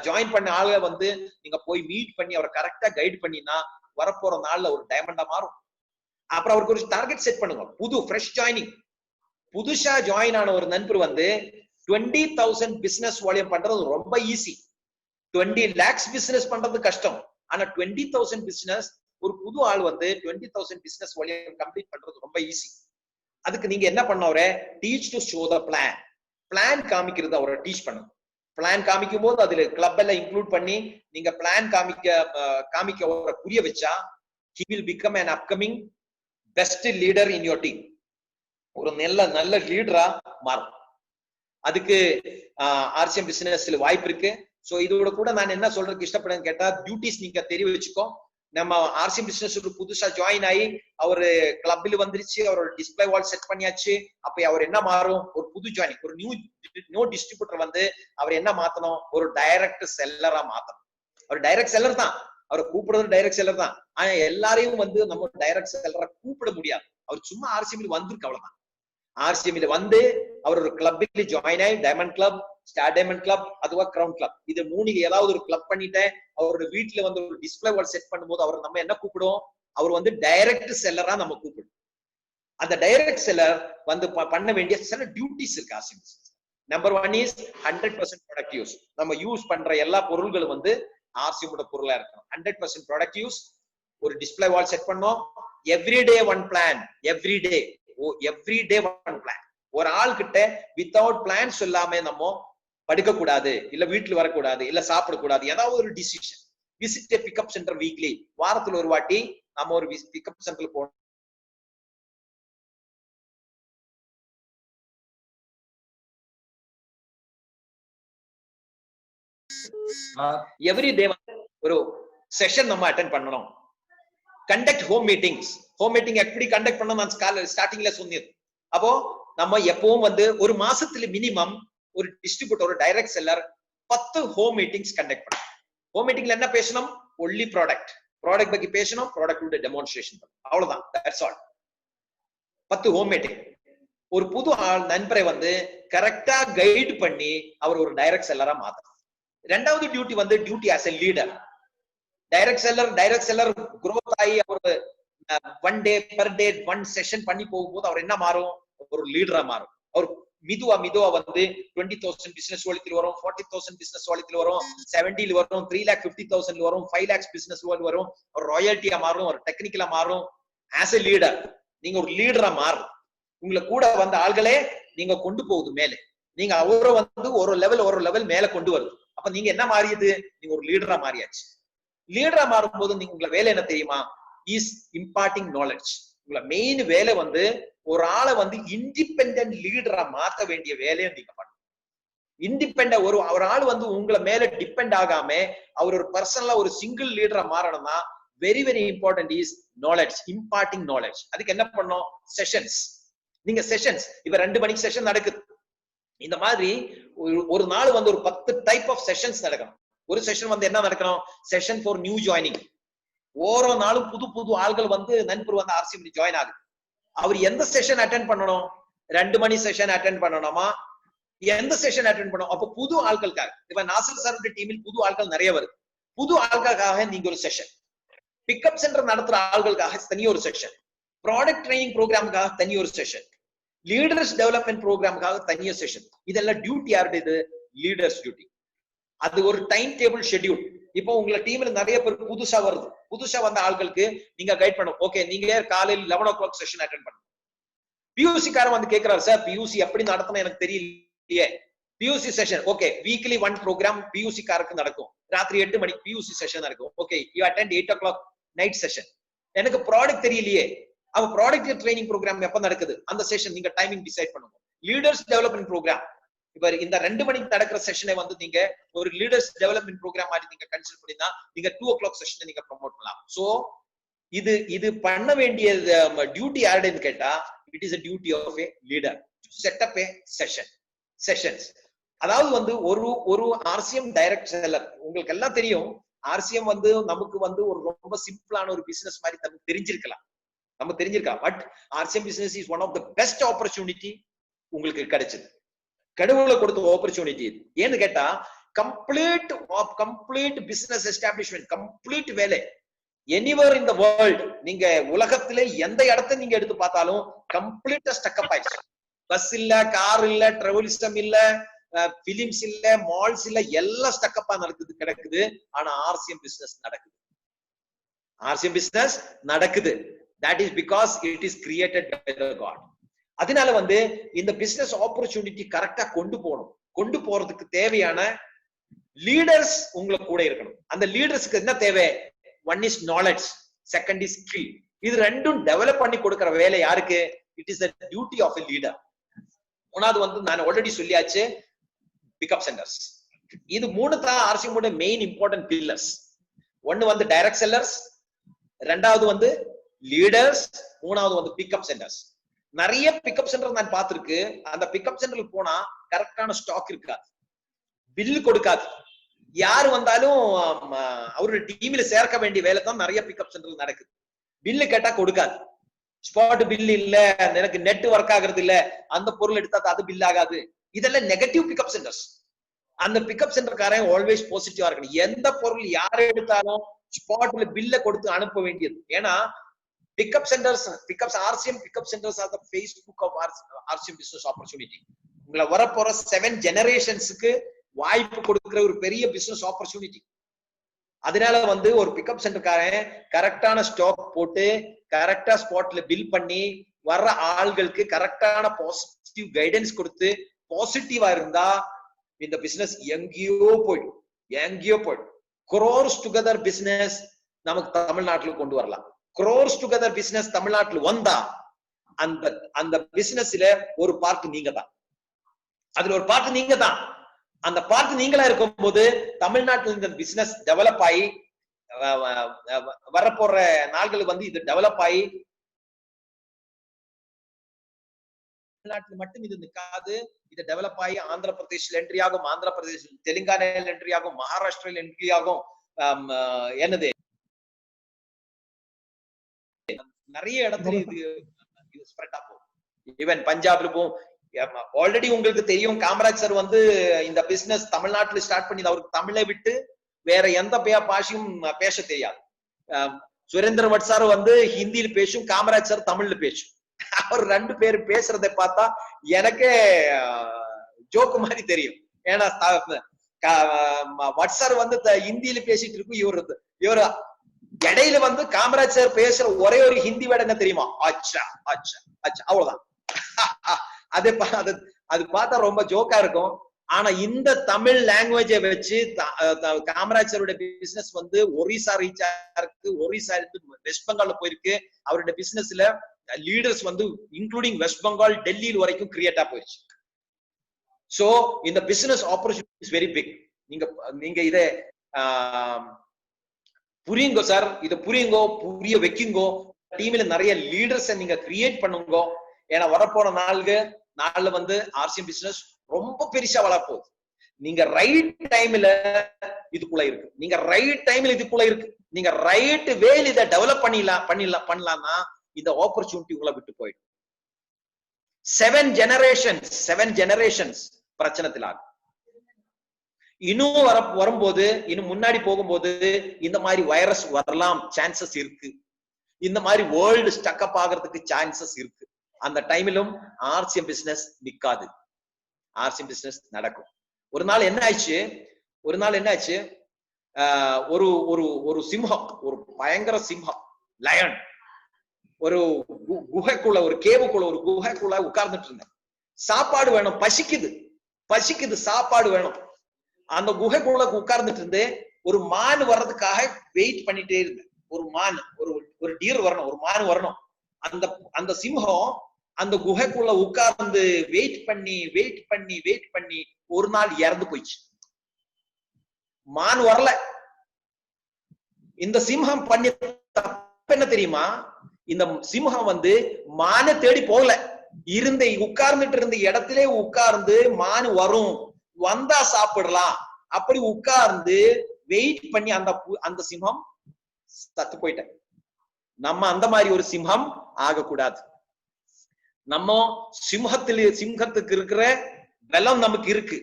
ஜாயின் பண்ண ஆளை வந்து நீங்க போய் மீட் பண்ணி அவரை கரெக்டா கைட் பண்ணினா வரப்போற நாள்ல ஒரு டைமண்டா மாறும். அப்புறம் அவருக்கு ஒரு டார்கெட் செட் பண்ணுங்க. புது ஃப்ரெஷ் ஜாயினிங். புதுசா ஜாயின் ஆன ஒரு நண்பர் வந்து 20,000 பிசினஸ் வால்யூம் பண்றது ரொம்ப ஈஸி. 20 lakhs பிசினஸ் பண்றது கஷ்டம். ஆனா 20,000 பிசினஸ் ஒரு புது ஆள் வந்து 20,000 பிசினஸ் வால்யூம் கம்ப்ளீட் பண்றது ரொம்ப ஈஸி. அதுக்கு நீங்க என்ன பண்ணவரே? Teach to show the plan. Plan காமிக்கிறது அவரை டீச் பண்ணுங்க. பிளான் காமிக்கும் போது அதுல கிளப் எல்லாம் இன்க்ளூட் பண்ணி நீங்க பிளான் காமிக்க அவரை புரிய வச்சா he will become an upcoming best leader in your team. ஒரு நல்ல லீடரா மாறும். அதுக்கு ஆர்சிஎம் பிசினஸ்ல வாய்ப்பு இருக்கு. சோ இதோட கூட நான் என்ன சொல்றதுக்கு இஷ்டப்படுறேன்னு கேட்டா, டியூட்டிஸ் நீங்க தெரிய வச்சுக்கோ. நம்ம ஆர்சிஎம் பிசினஸ் புதுசா ஜாயின் ஆகி அவரு கிளப்ல வந்துருச்சு, அவரோட டிஸ்பிளே வால் செட் பண்ணியாச்சு. அப்ப அவர் என்ன மாறும்? ஒரு புது ஜாயினிங், ஒரு நியூ டிஸ்ட்ரிபியூட்டர் வந்து அவர் என்ன மாத்தணும்? ஒரு டைரக்ட் செல்லரா மாத்தணும். அவர் டைரக்ட் செல்லர் தான், அவரை கூப்பிடுறது டைரக்ட் செல்லர் தான். ஆனா எல்லாரையும் வந்து நம்ம டைரக்ட் செல்லரா கூப்பிட முடியாது. அவர் சும்மா ஆர்சிஎம்ல வந்திருக்கு, அவ்வளவுதான். ஆர்சிஎம்ல வந்து அவர் ஒரு கிளப்ல ஜாயின் ஆகி diamond club, star diamond club, அதுவா கிரவுன் கிளப், இது 3 ஏதாவது ஒரு கிளப் பண்ணிட்டேன். அவரோட வீட்டுல வந்து ஒரு டிஸ்பிளே வால் செட் பண்ணும்போது அவர் நம்ம என்ன கூப்பிடுவோம்? அவர் வந்து டைரக்ட் செல்லரா நம்ம கூப்பிடுவோம். அந்த டைரக்ட் செல்லர் வந்து பண்ண வேண்டிய சில டியூட்டிஸ் இருக்கு RCM business. Number 1 is 100% product use. நம்ம யூஸ் பண்ற எல்லா பொருள்களும் வந்து ஆர்சிஎம் பொருளா இருக்கணும். 100% ப்ராடக்ட் யூஸ். ஒரு டிஸ்பிளே வால் செட் பண்ணோம். Everyday one plan. Everyday one plan. ஒரு ஆள் கிட்ட வித்தவுட் பிளான் சொல்லாம நம்ம படுக்க கூடாது, இல்ல வீட்டுல வரக்கூடாது, இல்ல சாப்பிடக்கூடாது. ஏதாவது ஒரு decision. Visit pickup center weekly. வாரத்துல ஒரு வாட்டி நம்ம ஒரு பிக்கப் சென்டர்ல போகணும். எவ்ரி டே வந்து செஷன் நம்ம அட்டென்ட் பண்ணணும். Conduct home meetings. Home meeting எப்படி கண்டக்ட் பண்ணணும் நான் ஸ்டார்டிங்ல சொன்னது. அப்போ நம்ம எப்பவும் வந்து ஒரு மாசத்துல மினிமம் ஒரு டிஸ்ட்ரிபியூட்டர், ஒரு direct seller 10 home meetings conduct பண்ணணும். ஹோம் மீட்டிங்ல என்ன பேசணும்? ஒன்லி ப்ராடக்ட் பத்தி பேசணும், ப்ராடக்ட் டெமான்ஸ்ட்ரேஷன், அவ்வளவுதான். That's all. 10 home meeting. ஒரு புது நண்பரை வந்து கரெக்டா கைட் பண்ணி அவர் ஒரு டைரக்ட் செல்லரா மாத்தணும். ரெண்டாவது டியூட்டி வந்து duty as a leader. Direct seller growth ஆகி அவர் one day per day one session பண்ணி போகும்போது அவர் என்ன மாறும்? ஒரு லீடரா மாறும். அவர் மிதுவா வந்து 20,000 பிசினஸ் வாலியத்தில் வரும், 40,000 பிசினஸ் வாலியத்தில் வரும், 70 வரும், 3,50,000 வரும், 5 lakhs பிசினஸ் வரும். ஒரு ராயல்ட்டியா மாறும், ஒரு டெக்னிக்கலா மாறும். ஆஸ் எ லீடர் நீங்க ஒரு லீடரா மாறும். உங்களை கூட வந்த ஆள்களே நீங்க கொண்டு போகுது மேலே. நீங்க அவரை வந்து ஒரு லெவல் மேல கொண்டு வருது. அப்ப நீங்க என்ன மாறியது? நீங்க ஒரு லீடரா மாறியாச்சு. லீடரா மாறும்போது நீங்க உங்களை வேலை என்ன தெரியுமா? Is imparting knowledge. உங்களை மெயின் வேலை வந்து ஒரு ஆளை வந்து இண்டிபெண்டன்ட் லீடரா மாத்த வேண்டிய வேலையை நீங்க பண்ணணும். இண்டிபெண்டன்ட் ஒரு ஆள் வந்து உங்களை மேல டிபெண்ட் ஆகாம அவர் ஒரு பர்சனலா ஒரு சிங்கிள் லீடரா மாறணும்னா very very important is knowledge, imparting knowledge. அதுக்கு என்ன பண்ணணும்? செஷன்ஸ். நீங்க செஷன்ஸ் இப்ப 2 மணிக்கு செஷன் நடக்குது. இந்த மாதிரி ஒரு நாள் வந்து ஒரு 10 டைப் ஆஃப் செஷன்ஸ் நடக்கணும். ஒரு செஷன் வந்து என்ன நடக்கணும்? Session for new joining. ஓரோ நாளும் புது ஆள்கள் வந்து நண்பர் வந்து RCM ஜாயின் ஆகுது. அவர் எந்த செஷன் அட்டென்ட் பண்ணணும்? 2 மணி செஷன் அட்டென்ட் பண்ணணுமா? எந்த செஷன் அட்டென்ட் பண்ணணும்? அப்ப புது ஆட்களுக்காக, இப்ப நாசர் சார் டீமில் புது ஆட்கள் நிறைய வருது. புது ஆட்களுக்காக நீங்க ஒரு செஷன், பிக்கப் சென்டர் நடத்துற ஆள்களுக்காக தனி ஒரு செஷன், ப்ராடக்ட் ட்ரைனிங் ப்ரோக்ராமுக்காக தனி ஒரு செஷன், லீடர்ஸ் டெவலப்மெண்ட் ப்ரோக்ராமுக்காக தனிய செஷன். இதெல்லாம் டியூட்டி யாருடைய? இது லீடர்ஸ் டியூட்டி. அது ஒரு டைம் டேபிள் ஷெட்யூல். இப்போ உங்களை டீம்ல நிறைய பேர் புதுசா வருது. புதுசா வந்த ஆட்களுக்கு நீங்க கைட் பண்ணணும். ஓகே, நீங்க காலையில் 11 o'clock செஷன் அட்டென்ட் பண்ணணும். பியூசி காரன் வந்து கேட்கிறாரு, சார் பியூசி எப்படி நடத்தணும் எனக்கு தெரியலையே. PUC session okay, weekly 1 program PUC காருக்கு நடக்கும். ராத்திரி 8 மணிக்கு பியூசி செஷன் நடக்கும். Okay, you attend 8 o'clock night session. எனக்கு ப்ராடக்ட் தெரியலையே. அவ ப்ராடக்ட் ட்ரைனிங் ப்ரோக்ராம் எப்ப நடக்குது? அந்த செஷன் நீங்க டைமிங் டிசைட் பண்ணுங்க. லீடர்ஸ் டெவலப்மெண்ட் ப்ரோக்ராம் இப்ப இந்த 2 மணிக்கு நடக்கிற செஷனை வந்து நீங்க ஒரு லீடர்ஸ் டெவலப்மெண்ட் ப்ரோக்ராம் மாதிரி நீங்க கன்சிடர் பண்ணினா நீங்க 2 o'clock செஷனை நீங்க ப்ரோமோட் பண்ணலாம். சோ இது பண்ண வேண்டிய டியூட்டி யாருடையன்னு கேட்டா it is a duty of a leader to set up a sessions. அதாவது வந்து ஒரு RCM டைரக்ட் செல்லர், உங்களுக்கு எல்லாம் தெரியும் RCM வந்து நமக்கு வந்து ஒரு ரொம்ப சிம்பிளான ஒரு பிசினஸ் மாதிரி நமக்கு தெரிஞ்சிருக்கலாம். But RCM business is one of the best opportunity உங்களுக்கு கிடைச்சது. கடவுளை கொடுத்த ஆப்பர்ச்சுனிட்டி இது. ஏன்னு கேட்டா கம்ப்ளீட் பிசினஸ் எஸ்டாப்ளிஷ்மெண்ட், கம்ப்ளீட் வேலை. எனிவேர் இன் த வேர்ல்ட், நீங்க உலகத்திலே எந்த இடத்தை நீங்க எடுத்து பார்த்தாலும் கம்ப்ளீட்டா ஸ்டக்கப் ஆயிடுச்சு. பஸ் இல்ல, கார் இல்ல, டிராவலிசம் இல்ல, பிலிம்ஸ் இல்ல, மால்ஸ் இல்ல, எல்லாம் ஸ்டக்கப்பா கிடக்குது. ஆனா RCM பிசினஸ் நடக்குது. That is because it is created by the God. அதனால வந்து இந்த பிசினஸ் ஆப்பர்ச்சுனிட்டி கரெக்டா கொண்டு போறதுக்கு தேவையான லீடர்ஸ் உங்களுக்கு கூட இருக்கணும். அந்த லீடர்ஸ்க்கு என்ன தேவை? One is knowledge, second is skill. இது ரெண்டும் டெவலப் பண்ணி கொடுக்கிற வேலை யாருக்கு? It is the duty of a leader. மூணாவது வந்து நான் ஆல்ரெடி சொல்லியாச்சு, பிக்கப் சென்டர்ஸ். இது 3 தான் RCM மெயின் இம்பார்ட்டன்ட் பில்லர்ஸ். ஒன்னு வந்து டைரக்ட் செல்லர்ஸ், ரெண்டாவது வந்து லீடர்ஸ், மூணாவது வந்து பிக்கப் சென்டர்ஸ். நிறைய பிக்கப் சென்டர் நான் பார்த்திருக்கு. அந்த பிக்கப் சென்டர்ல போனா கரெக்டான ஸ்டாக் இருக்காது, பில் கொடுக்காது. யாரு வந்தாலும் அவருடைய டீம்ல சேர்க்க வேண்டிய வேலை தான் நிறைய பிக்கப் சென்டர் நடக்குது. பில்லு கேட்டா கொடுக்காது. ஸ்பாட் பில் இல்ல, எனக்கு நெட் ஒர்க் ஆகுறது இல்ல, அந்த பொருள் எடுத்தா அது பில் ஆகாது. இதெல்லாம் நெகட்டிவ் பிக்கப் சென்டர்ஸ். அந்த பிக்கப் சென்டர்காரன் ஆல்வேஸ் பாசிட்டிவா இருக்கணும். எந்த பொருள் யாரை எடுத்தாலும் ஸ்பாட்ல பில்ல கொடுத்து அனுப்ப வேண்டியது. ஏன்னா pickup centers, RCM pickup centers are the Facebook of RCM business opportunity. உங்களை வரப்போற 7 generations-க்கு வாய்ப்பு கொடுக்கிற ஒரு பெரிய பிசினஸ் ஆப்பர்ச்சுனிட்டி. அதனால வந்து ஒரு பிக்கப் சென்டர்காரன் கரெக்டான ஸ்டாக் போட்டு கரெக்டா ஸ்பாட்ல பில் பண்ணி வர்ற ஆள்களுக்கு கரெக்டான பாசிட்டிவ் கைடன்ஸ் கொடுத்து பாசிட்டிவா இருந்தா இந்த பிசினஸ் எங்கேயோ போயிடும். crores together business நமக்கு தமிழ்நாட்டுல கொண்டு வரலாம். crores together business தமிழ்நாட்டுல வந்தா அந்த பிசினஸ்ல ஒரு பார்ட் நீங்க தான். அதுல ஒரு பார்ட் நீங்க தான். அந்த பார்ட் நீங்களா இருக்கும்போது தமிழ்நாட்டில் இந்த பிசினஸ் டெவலப் ஆகி வரப்போற நாள்கள் வந்து இது டெவலப் ஆகி தமிழ்நாட்டில் மட்டும் இது நிற்காது. இது டெவலப் ஆகி ஆந்திர பிரதேஷ்ல என்ட்ரி ஆகும், ஆந்திர பிரதேஷ் தெலுங்கானால என்ட்ரி ஆகும், மகாராஷ்டிரால என்ட்ரி ஆகும். என்னது நிறைய இடத்துல இது ஸ்ப்ரெட் ஆகும். ஈவன் பஞ்சாப்ல போகும். ஆல்ரெடி உங்களுக்கு தெரியும், காமராஜ் சார் வந்து இந்த பிசினஸ் தமிழ்நாட்டுல ஸ்டார்ட் பண்ணி அவருக்கு தமிழை விட்டு வேற எந்த பாஷையும் பேச தெரியாது. சுரேந்திர பட் சார் வந்து ஹிந்தியில பேசும், காமராஜ் சார் தமிழ்ல பேசும். அவர் ரெண்டு பேரும் பேசுறதை பார்த்தா எனக்கே ஜோக்கு மாதிரி தெரியும். ஏன்னா வட் சார் வந்து ஹிந்தியில பேசிட்டு இருக்கும், இவரு இடையில வந்து காமராஜ் சார் பேசுற ஒரே ஒரு ஹிந்தி வேர்டு என்ன தெரியுமா? அச்சா அச்சா அச்சா, அவ்வளவுதான். அது பார்த்தா ரொம்ப ஜோக்கா இருக்கும். ஆனா இந்த தமிழ் லாங்குவேஜை வச்சு காமராஜ் சாரோட பிசினஸ் வந்து ஒரிசா ரீச் ஆயிருக்கு, ஒரிசா வெஸ்ட் பெங்கால்ல போயிருக்கு. அவருடைய பிசினஸ்ல லீடர்ஸ் வந்து இன்க்ளூடிங் வெஸ்ட் பெங்கால், டெல்லி வரைக்கும் கிரியேட்டா போயிடுச்சு. சோ இந்த business opportunity is very big. நீங்க இதை புரியுங்கோ சார், இதை புரியுங்கோ, புரிய வைக்குங்கோ. டீம்ல நிறைய லீடர்ஸ் நீங்க கிரியேட் பண்ணுங்க. ஏன்னா வரப்போற நாள்ல வந்து ஆர்சிஎம் பிசினஸ் ரொம்ப பெருசா வளரப்போகுது. நீங்க ரைட் டைம்ல இதுக்குள்ள இருக்கு, நீங்க ரைட் டைம்ல இதுக்குள்ள இருக்கு, நீங்க ரைட் வேல இதை டெவலப் பண்ணலாம்னா இந்த ஆப்பர்ச்சுனிட்டி உங்களை விட்டு போயிடும். 7 ஜெனரேஷன்ஸ் பிரச்சனத்தில் ஆகும். இன்னும் வரும்போது, இன்னும் முன்னாடி போகும்போது இந்த மாதிரி வைரஸ் வரலாம், சான்சஸ் இருக்கு. இந்த மாதிரி வேர்ல்டு ஸ்டக்கப் ஆகிறதுக்கு சான்சஸ் இருக்கு. அந்த டைமிலும் ஆர்சிஎம் பிசினஸ் நிக்காது, ஆர்சிஎம் பிசினஸ் நடக்கும். ஒரு நாள் என்ன ஆச்சு, ஒரு சிம்ஹம், ஒரு பயங்கர சிம்ஹம், லயன் ஒரு குகைக்குள்ள, ஒரு கேவுக்குள்ள, ஒரு குகைக்குள்ள உட்கார்ந்துட்டு இருந்தேன். சாப்பாடு வேணும், பசிக்குது, சாப்பாடு வேணும். அந்த குகைக்குள்ள உட்கார்ந்துட்டு இருந்து ஒரு மான் வர்றதுக்காக வெயிட் பண்ணிட்டே இருந்தேன். ஒரு மான், ஒரு டீர் வரணும், ஒரு மான் வரணும். அந்த சிம்ஹம் அந்த குகைக்குள்ள உட்கார்ந்து வெயிட் பண்ணி ஒரு நாள் இறந்து போயிடுச்சு. மான் வரல. இந்த சிம்ஹம் பண்ணி தப்பு என்ன தெரியுமா? இந்த சிம்ஹம் வந்து மானை தேடி போகல, உட்கார்ந்துட்டு இருந்த இடத்திலே உட்கார்ந்து மான் வரும், வந்தா சாப்பிடலாம் அப்படி உட்கார்ந்து வெயிட் பண்ணி அந்த சிம்ஹம் சத்து போயிட்டேன். நம்ம அந்த மாதிரி ஒரு சிம்ஹம் ஆகக்கூடாது. நம்ம சிம்ஹத்துக்கு இருக்கிற பலம் நமக்கு இருக்கு,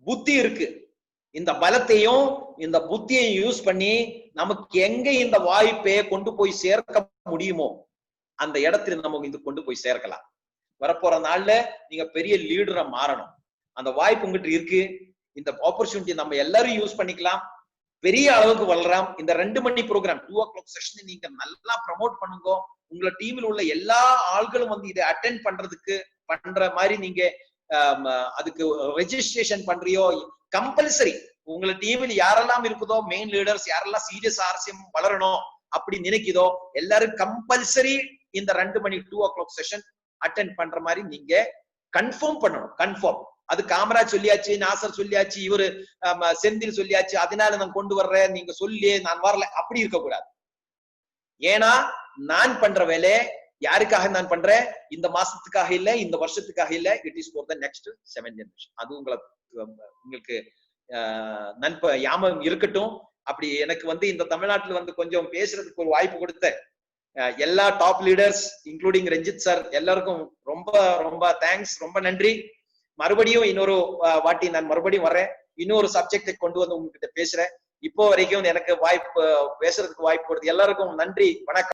புத்தி இருக்கு. இந்த பலத்தையும் இந்த புத்தியையும் யூஸ் பண்ணி நமக்கு எங்க இந்த வாய்ப்பை கொண்டு போய் சேர்க்க முடியுமோ அந்த இடத்துல நம்ம இது கொண்டு போய் சேர்க்கலாம். வரப்போற நாள்ல நீங்க பெரிய லீடரா மாறணும். அந்த வாய்ப்பு உங்ககிட்ட இருக்கு. இந்த ஆப்பர்ச்சுனிட்டி நம்ம எல்லாரும் யூஸ் பண்ணிக்கலாம், பெரிய அளவுக்கு வளரலாம். இந்த 2 மணி ப்ரோக்ராம் 2 o'clock செஷன் நீங்க நல்லா ப்ரமோட் பண்ணுங்க. உங்களோட டீம்ல உள்ள எல்லா ஆள்களும் வந்து இதை அட்டென்ட் பண்ற மாதிரி நீங்க அதுக்கு ரெஜிஸ்ட்ரேஷன் பண்றியோ, கம்பல்சரி உங்களோட டீம்ல யாரெல்லாம் இருக்குதோ, மெயின் லீடர்ஸ் யாரெல்லாம் சீரியஸ் ஆர்சிஎம் வளரணும் அப்படி நினைக்குதோ எல்லாரும் கம்பல்சரி இந்த 2 மணி 2 o'clock செஷன் அட்டென்ட் பண்ற மாதிரி நீங்க கன்ஃபார்ம் பண்ணணும். கன்ஃபார்ம். அது காமராஜ் சொல்லியாச்சு, நாசர் சொல்லியாச்சு, இவரு செந்தில் சொல்லியாச்சு, அதனால நான் கொண்டு வர்றேன், நீங்க சொல்லி நான் வரல, அப்படி இருக்கக்கூடாது. ஏன்னா நான் பண்ற வேலை யாருக்காக நான் பண்றேன்? இந்த மாசத்துக்காக இல்ல, இந்த வருஷத்துக்காக இல்ல, it is for the next 7 generation. அது உங்களுக்கு ஞாபகம் இருக்கட்டும். அப்படி எனக்கு வந்து இந்த தமிழ்நாட்டுல வந்து கொஞ்சம் பேசுறதுக்கு ஒரு வாய்ப்பு கொடுத்த எல்லா top leaders including Ranjith sir எல்லாருக்கும் ரொம்ப ரொம்ப தேங்க்ஸ், ரொம்ப நன்றி. மறுபடியும் இன்னொரு வாட்டி நான் மறுபடியும் வர்றேன், இன்னொரு சப்ஜெக்டை கொண்டு வந்து உங்ககிட்ட பேசுறேன். இப்போ வரைக்கும் எனக்கு பேசுறதுக்கு வாய்ப்பு கொடுத்து எல்லாருக்கும் நன்றி, வணக்கம்.